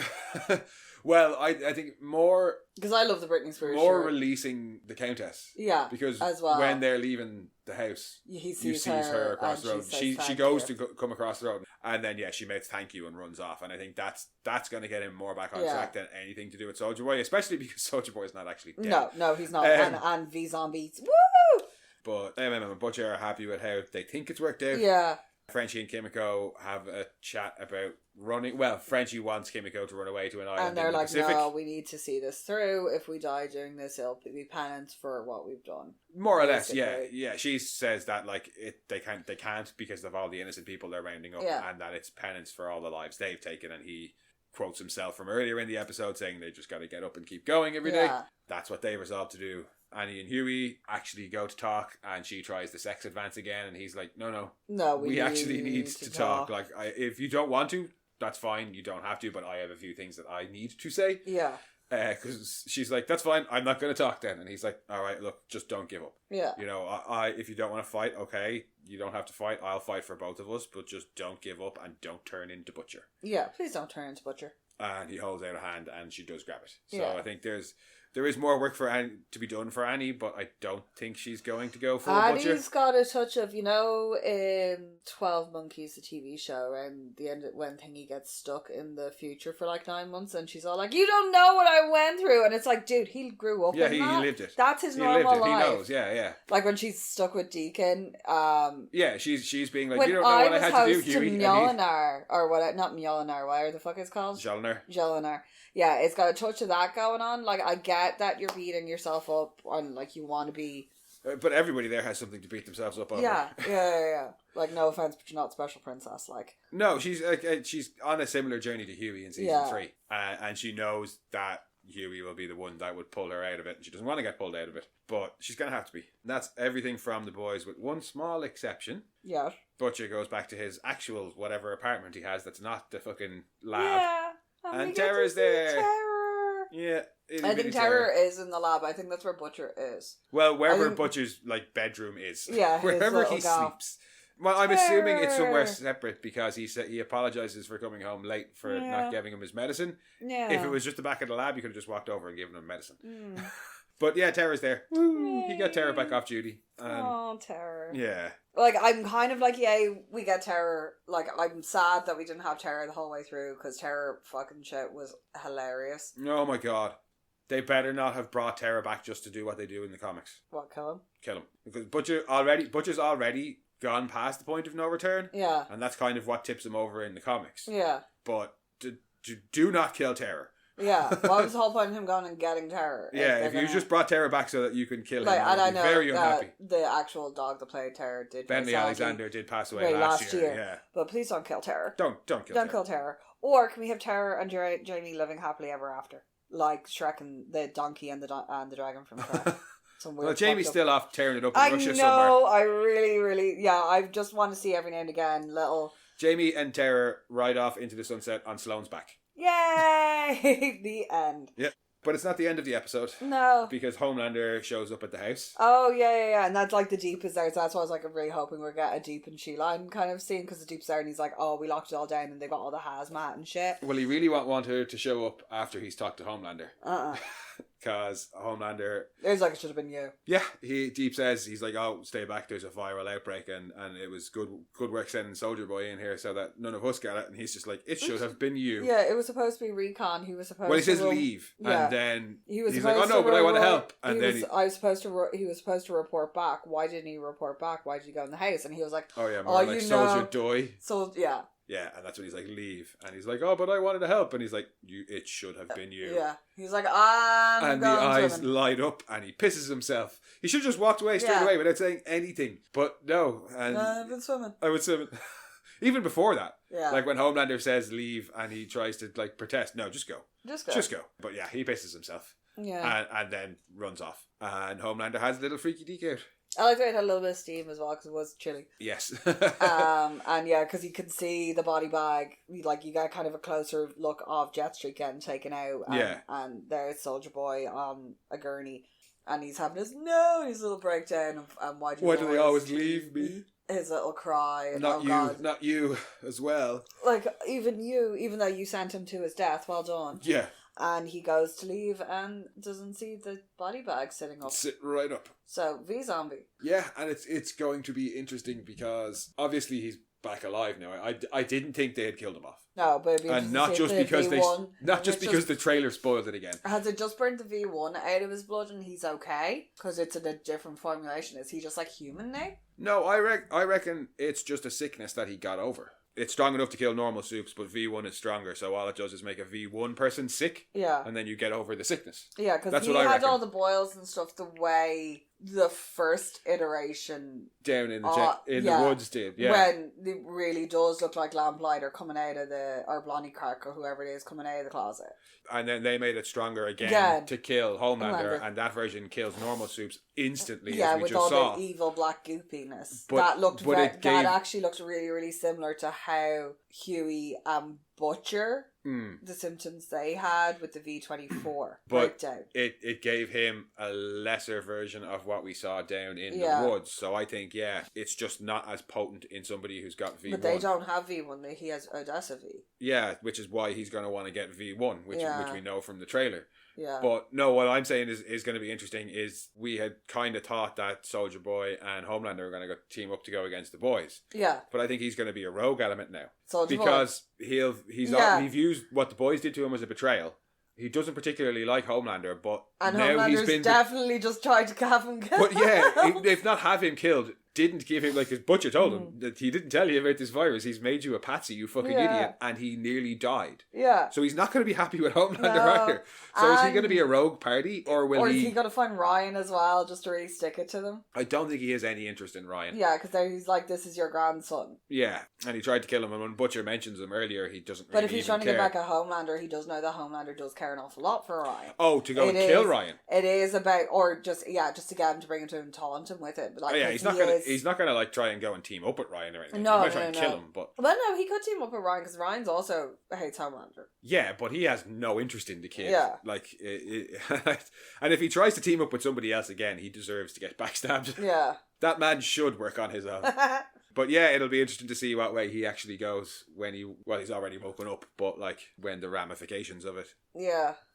Well, I think more, because I love the Britney Spears more shirt. Releasing the Countess. Yeah, because as well, when they're leaving the house, he sees her across the road. She goes to come across the road, and then she makes thank you and runs off. And I think that's going to get him more back on track than anything to do with Soldier Boy, especially because Soldier Boy is not actually dead. No, he's not. And V Zombies, woo! But MM and Butcher are happy with how they think it's worked out. Yeah. Frenchie and Kimiko have a chat about running. Well, Frenchie wants Kimiko to run away to an island, and they're in the like, Pacific. no, we need to see this through. If we die doing this, it'll be penance for what we've done. More or less, yeah. She says that they can't because of all the innocent people they're rounding up, and that it's penance for all the lives they've taken. And he quotes himself from earlier in the episode saying they just got to get up and keep going every day. That's what they resolve to do. Annie and Huey actually go to talk, and she tries the sex advance again, and he's like, no, we actually need to talk. Like, if you don't want to, that's fine, you don't have to, but I have a few things that I need to say. Yeah. Because she's like, that's fine, I'm not going to talk then. And he's like, all right, look, just don't give up. Yeah. You know, if you don't want to fight, okay, you don't have to fight, I'll fight for both of us, but just don't give up and don't turn into Butcher. Yeah, please don't turn into Butcher. And he holds out a hand, and she does grab it. So I think there is more work for Annie to be done for Annie, but I don't think she's going to go full Butcher. Annie's got a touch of, in 12 Monkeys, the TV show, and the end when Thingy gets stuck in the future for like 9 months, and she's all like, you don't know what I went through. And it's like, dude, he grew up in that. He lived it. That's his normal life. He knows, yeah. Like when she's stuck with Deacon. She's being like, you don't know what I had to do, Huey. Mjolnir, or what, not Mjolnir, whatever the fuck it's called? Jolinar. Yeah, it's got a touch of that going on. Like, I get that you're beating yourself up and, like, you want to be... But everybody there has something to beat themselves up over. Yeah. Like, no offense, but you're not Special Princess, like... No, she's on a similar journey to Huey in season 3. And she knows that Huey will be the one that would pull her out of it. And she doesn't want to get pulled out of it. But she's going to have to be. And that's everything from the boys, with one small exception. Yeah. Butcher goes back to his actual whatever apartment he has that's not the fucking lab. Yeah. And Terror's there. Terror. Yeah. I think Terror is in the lab. I think that's where Butcher is. Well, wherever Butcher's bedroom is. Yeah. Wherever he sleeps. Well, I'm assuming it's somewhere separate because he apologizes for coming home late for not giving him his medicine. Yeah. If it was just the back of the lab, you could have just walked over and given him medicine. But yeah, Terror's there. Woo! He got Terror back off duty. Terror. Yeah. Like, I'm kind of like, we get Terror. Like, I'm sad that we didn't have Terror the whole way through, because Terror fucking shit was hilarious. Oh my god. They better not have brought Terror back just to do what they do in the comics. What, kill him? Kill him. Because Butcher's already gone past the point of no return. Yeah. And that's kind of what tips him over in the comics. Yeah. But do not kill Terror. Yeah, what was the whole point of him going and getting Terror? Yeah, if you just brought Terror back so that you can kill him, I'd be very unhappy. The actual dog that played Terror did Bentley Alexander did pass away last year. Yeah. But please don't kill Terror. Don't kill Terror. Or can we have Terror and Jamie living happily ever after? Like Shrek and the donkey and the dragon from Shrek. Well, Jamie's still off tearing it up in Russia somewhere. I know, I really, I just want to see every now and again little... Jamie and Terror ride off into the sunset on Sloane's back. Yay! The end. Yep. But it's not the end of the episode. No. Because Homelander shows up at the house. Oh, yeah. And that's like the Deep is there. So that's why I was like, I'm really hoping we'll get a Deep and She-Line kind of scene. Because the Deep's there and he's like, oh, we locked it all down and they got all the hazmat and shit. Well, he really want her to show up after he's talked to Homelander. because Homelander... It was like, it should have been you. Yeah, Deep says, he's like, oh, stay back, there's a viral outbreak, and it was good work sending Soldier Boy in here so that none of us got it, and he's just like, it should have been you. Yeah, it was supposed to be Recon. He was supposed to... Well, he says leave, yeah. and then he's like, oh no, but I want to help. And then he was supposed to report back. Why didn't he report back? Why did he go in the house? And he was like, oh yeah, more like Soldier Boy. So, yeah. Yeah, and that's when he's like, leave. And he's like, oh, but I wanted to help. And he's like, it should have been you. Yeah. He's like, and the eyes light up and he pisses himself. He should have just walked away straight away without saying anything. But no. And I've been swimming. I would swim. Even before that. Yeah. Like when Homelander says leave and he tries to like protest. No, just go. Just go. But yeah, he pisses himself. Yeah. And then runs off. And Homelander has a little freaky deek out. I like that it had a little bit of steam as well because it was chilly. Yes. And yeah, because you can see the body bag, like you get kind of a closer look of Jet Street getting taken out. And there's Soldier Boy on a gurney, and he's having his little breakdown of why do they always leave me? His little cry. And, not you as well. Like even though you sent him to his death, well done. Yeah. And he goes to leave and doesn't see the body bag sitting up. Sit right up. So, V-Zombie. Yeah, and it's going to be interesting because obviously he's back alive now. I didn't think they had killed him off. No, but and not just because the trailer spoiled it again. Has it just burnt the V1 out of his blood and he's okay? Because it's in a different formulation. Is he just like human now? No, I reckon it's just a sickness that he got over. It's strong enough to kill normal soups, but V1 is stronger, so all it does is make a V1 person sick. Yeah. And then you get over the sickness. Yeah, because he had all the boils and stuff the way the first iteration down in the woods did. Yeah. When it really does look like Lamplighter coming out of or Blondie Clark or whoever it is coming out of the closet. And then they made it stronger again to kill Homelander, and that version kills normal soups instantly, as we with just all saw. The evil black goopiness. That actually looked really, really similar to how Huey and Butcher, the symptoms they had with the V24 breakdown. It gave him a lesser version of what we saw down in the woods. So I think, it's just not as potent in somebody who's got V1. But they don't have V1, he has Odessa V. Yeah, which is why he's going to want to get V1, which we know from the trailer. Yeah. But no, what I'm saying is going to be interesting is we had kind of thought that Soldier Boy and Homelander were going to team up to go against the boys. Yeah. But I think he's going to be a rogue element now. Because he views what the boys did to him as a betrayal. He doesn't particularly like Homelander, but and now Homelander's he's been definitely just tried to have him killed. But if not have him killed, didn't give him, like his butcher told him that he didn't tell you about this virus. He's made you a patsy, you fucking idiot, and he nearly died. Yeah. So he's not going to be happy with Homelander either. So is he going to be a rogue party, or will he? Or is he going to find Ryan as well, just to really stick it to them? I don't think he has any interest in Ryan. Yeah, because he's like, this is your grandson. Yeah, and he tried to kill him, and when Butcher mentions him earlier, he doesn't. But if he's trying to get back at Homelander, he does know that Homelander does care an awful lot for Ryan. Oh, to go and kill Ryan. It is about, or just to get him to bring him to him, taunt him with it. But like, he's not gonna like try and go and team up with Ryan or anything. He might try and kill him, but he could team up with Ryan because Ryan's also hates Homelander. Yeah, but he has no interest in the kid. Yeah, like, and if he tries to team up with somebody else again, he deserves to get backstabbed. Yeah, that man should work on his own. But yeah, it'll be interesting to see what way he actually goes when he's already woken up, but like when the ramifications of it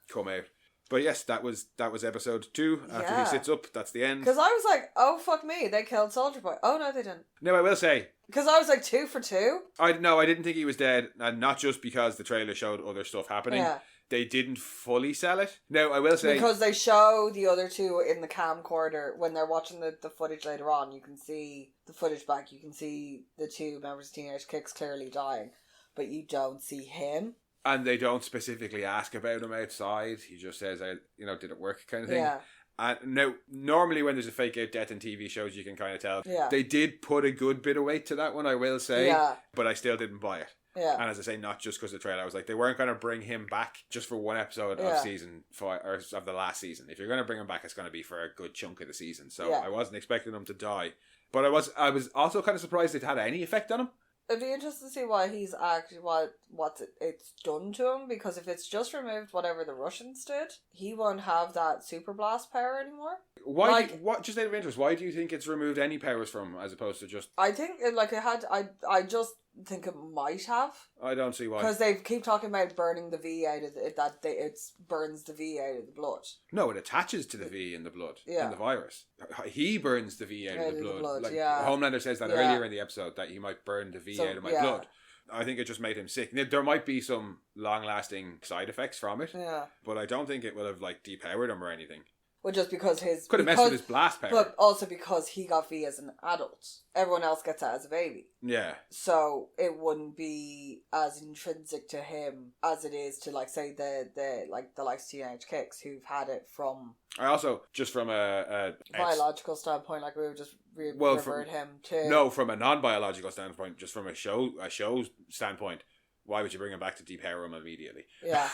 come out. But yes, that was episode 2. After he sits up, that's the end. Because I was like, oh fuck me, they killed Soldier Boy. Oh no, they didn't. No, I will say. Because I was like 2 for 2. I didn't think he was dead, and not just because the trailer showed other stuff happening. Yeah. They didn't fully sell it. No, I will say. Because they show the other two in the camcorder when they're watching the footage later on. You can see the footage back. You can see the 2 members of Teenage Kix clearly dying. But you don't see him. And they don't specifically ask about him outside. He just says, did it work kind of thing. Yeah. And now, normally when there's a fake out death in TV shows, you can kind of tell. Yeah. They did put a good bit of weight to that one, I will say. Yeah. But I still didn't buy it. Yeah. And as I say, not just because of the trailer. I was like, they weren't going to bring him back just for one episode of season 5, or of the last season. If you're going to bring him back, it's going to be for a good chunk of the season. So I wasn't expecting him to die. But I was also kind of surprised it had any effect on him. It'd be interesting to see why he's actually what it's done to him, because if it's just removed whatever the Russians did, he won't have that super blast power anymore. why? What? Just out of interest, why do you think it's removed any powers from, as opposed to just? I think it had. I just think it might have. I don't see why. Because they keep talking about burning the V out of it. It burns the V out of the blood. No, it attaches to the V in the blood. In the virus, he burns the V out of the blood. Like, Homelander says that earlier in the episode that he might burn the V out of my blood. I think it just made him sick. There might be some long-lasting side effects from it. Yeah. But I don't think it will have depowered him or anything. Well, just because could have messed with his blast power. But also because he got V as an adult. Everyone else gets that as a baby. Yeah. So it wouldn't be as intrinsic to him as it is to say the likes of Teenage Kix who've had it from. I also, just from a biological standpoint, we would just revert him to. No, from a non-biological standpoint, just from a show standpoint. Why would you bring him back to depower him immediately? Yeah.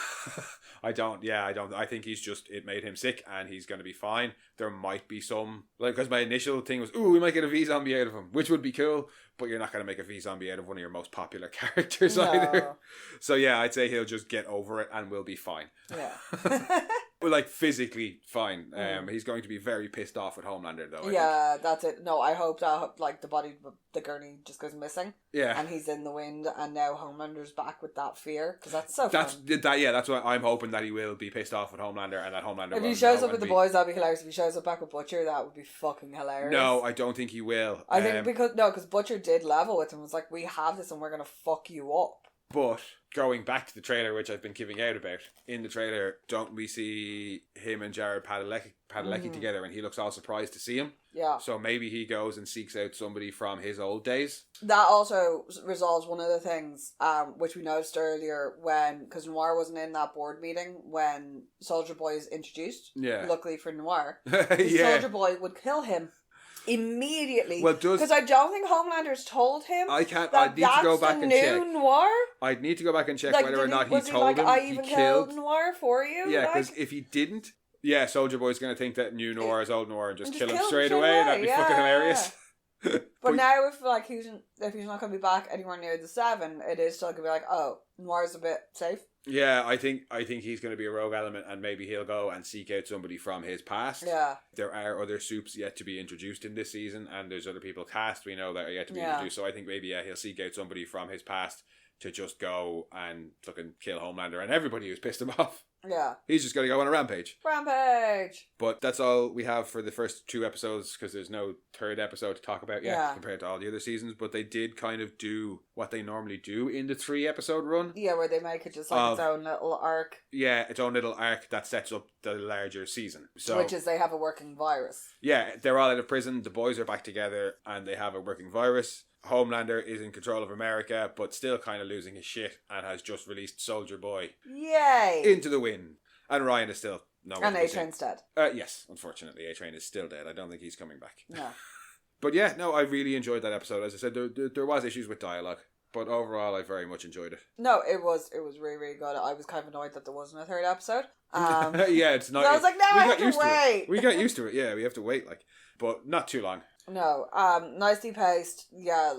I don't. I think it made him sick and he's going to be fine. There might be some, because my initial thing was, we might get a V-zombie out of him, which would be cool, but you're not going to make a V-zombie out of one of your most popular characters either. So I'd say he'll just get over it and we'll be fine. Yeah. But physically fine. He's going to be very pissed off with Homelander though. I think. That's it. No, I hope that the body, the gurney just goes missing. Yeah. And he's in the wind, and now Homelander's back with that fear, because that's so fun. That's what I'm hoping, that he will be pissed off with Homelander, and that Homelander. If he shows up with the boys, that'd be hilarious. If he shows up back with Butcher, that would be fucking hilarious. No, I don't think he will. I think because Butcher did level with him. It was like, we have this and we're gonna fuck you up. But going back to the trailer, which I've been giving out about, in the trailer, don't we see him and Jared Padalecki together, and he looks all surprised to see him? Yeah. So maybe he goes and seeks out somebody from his old days. That also resolves one of the things, which we noticed earlier because Noir wasn't in that board meeting when Soldier Boy is introduced. Yeah. Luckily for Noir, Soldier Boy would kill him immediately. Well, because I don't think Homelander's told him. I can't. I need to go back and check. Noir. I'd need to go back and check whether or not he told him. I even killed Noir for you. Yeah, because if he didn't, Soldier Boy's going to think that new Noir is old Noir and just kill him straight away. That'd be fucking hilarious. But now, if he's not going to be back anywhere near the 7, it is still going to be Noir's a bit safe. Yeah, I think he's going to be a rogue element, and maybe he'll go and seek out somebody from his past. Yeah. There are other supes yet to be introduced in this season, and there's other people cast we know that are yet to be introduced. So I think maybe he'll seek out somebody from his past to just go and fucking kill Homelander and everybody who's pissed him off. Yeah. He's just going to go on a rampage. Rampage! But that's all we have for the first 2 episodes, because there's no 3rd episode to talk about yet compared to all the other seasons. But they did kind of do what they normally do in the 3-episode run. Yeah, where they make it just its own little arc. Yeah, its own little arc that sets up the larger season. So, which is they have a working virus. Yeah, they're all out of prison. The boys are back together and they have a working virus. Homelander is in control of America, but still kind of losing his shit, and has just released Soldier Boy. Yay! Into the wind. And Ryan is still nowhere. And A-Train's dead. Yes, unfortunately, A-Train is still dead. I don't think he's coming back. No. But I really enjoyed that episode. As I said, there was issues with dialogue, but overall, I very much enjoyed it. No, it was really, really good. I was kind of annoyed that there wasn't a 3rd episode. Yeah, it's not. So I was like, no, I have to wait. We got used to it. Yeah, we have to wait, but not too long. No, nicely paced. Yeah,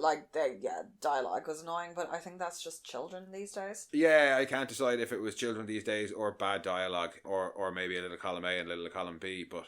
dialogue was annoying, but I think that's just children these days. Yeah, I can't decide if it was children these days or bad dialogue, or maybe a little column A and a little column B. But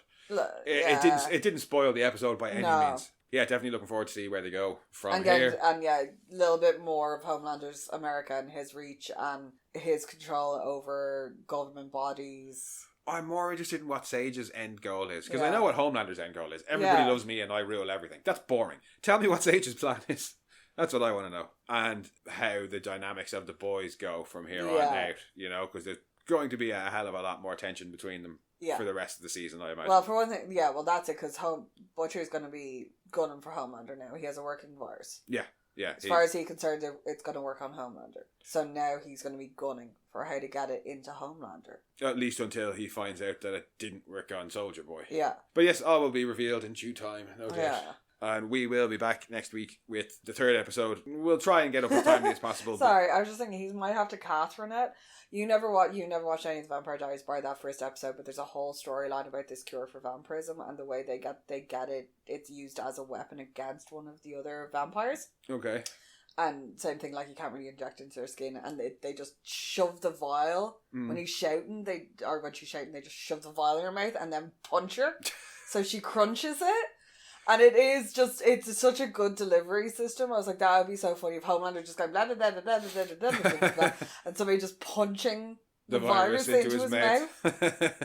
it didn't spoil the episode by any means. Yeah, definitely looking forward to see where they go from here. And a little bit more of Homelander's America and his reach and his control over government bodies. I'm more interested in what Sage's end goal is, because I know what Homelander's end goal is. Everybody loves me and I rule everything. That's boring. Tell me what Sage's plan is. That's what I want to know. And how the dynamics of the boys go from here on out, because there's going to be a hell of a lot more tension between them for the rest of the season, I imagine. Well, for one thing, that's it, because Butcher's going to be gunning for Homelander now. He has a working virus. Yeah. As far as he's concerned, it's going to work on Homelander. So now he's going to be gunning for how to get it into Homelander. At least until he finds out that it didn't work on Soldier Boy. Yeah. But yes, all will be revealed in due time, no doubt. Yeah. And we will be back next week with the 3rd episode. We'll try and get up as timely as possible. Sorry, I was just thinking he might have to Catherine it. You never watched any of the Vampire Diaries by that first episode, but there's a whole storyline about this cure for vampirism and the way they get it. It's used as a weapon against one of the other vampires. Okay. And same thing, you can't really inject into their skin, and they just shove the vial when he's shouting. When she's shouting, they just shove the vial in her mouth and then punch her. So she crunches it. And it's such a good delivery system. I was like, that would be so funny if Homelander just going blah, blah, blah, blah, blah, blah, blah, blah, blah, blah, and somebody just punching the virus into his mouth.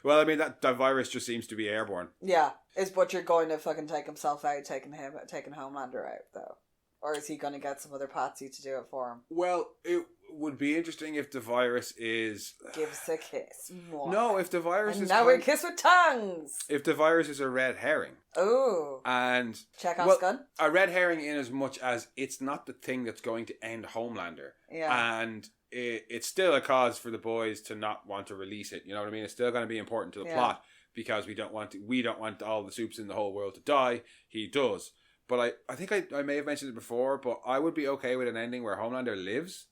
Well, I mean, that virus just seems to be airborne. Yeah. Is Butcher going to fucking take himself out, taking Homelander out, though? Or is he going to get some other patsy to do it for him? Well, it would be interesting if the virus is... Gives a kiss. More. No, if the virus and is... now we kiss with tongues! If the virus is a red herring. Oh. And... Chekhov's gun? A red herring in as much as it's not the thing that's going to end Homelander. Yeah. And it's still a cause for the boys to not want to release it. You know what I mean? It's still going to be important to the plot because we don't want all the soups in the whole world to die. He does. But I think I may have mentioned it before, but I would be okay with an ending where Homelander lives,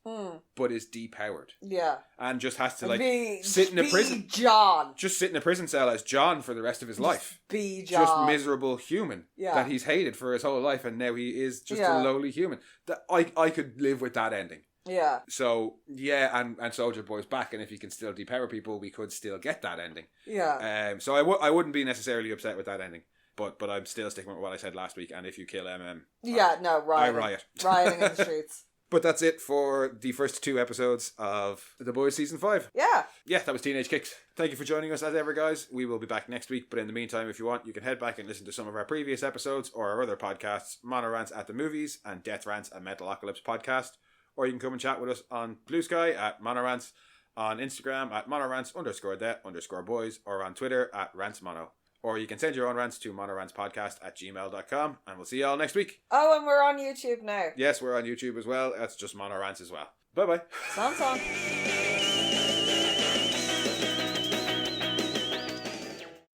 but is depowered. Yeah. And just has to sit in a prison. John. Just sit in a prison cell as John for the rest of his life. Be John. Just miserable human that he's hated for his whole life, and now he is just a lowly human. That I could live with that ending. Yeah. So, yeah, and Soldier Boy's back, and if he can still depower people, we could still get that ending. Yeah. So I wouldn't be necessarily upset with that ending. But I'm still sticking with what I said last week, and if you kill MM... rioting. I riot. Rioting in the streets. But that's it for the first 2 episodes of The Boys Season 5. Yeah. Yeah, that was Teenage Kix. Thank you for joining us as ever, guys. We will be back next week, but in the meantime, if you want, you can head back and listen to some of our previous episodes or our other podcasts, Monorants at the Movies and Death Rants and Metalocalypse Podcast. Or you can come and chat with us on BlueSky at Monorants, on Instagram at monorants_the_boys, or on Twitter at rantsmono. Or you can send your own rants to monorantspodcast@gmail.com, and we'll see you all next week. Oh, and we're on YouTube now. Yes, we're on YouTube as well. That's just Monorants as well. Bye-bye. Song.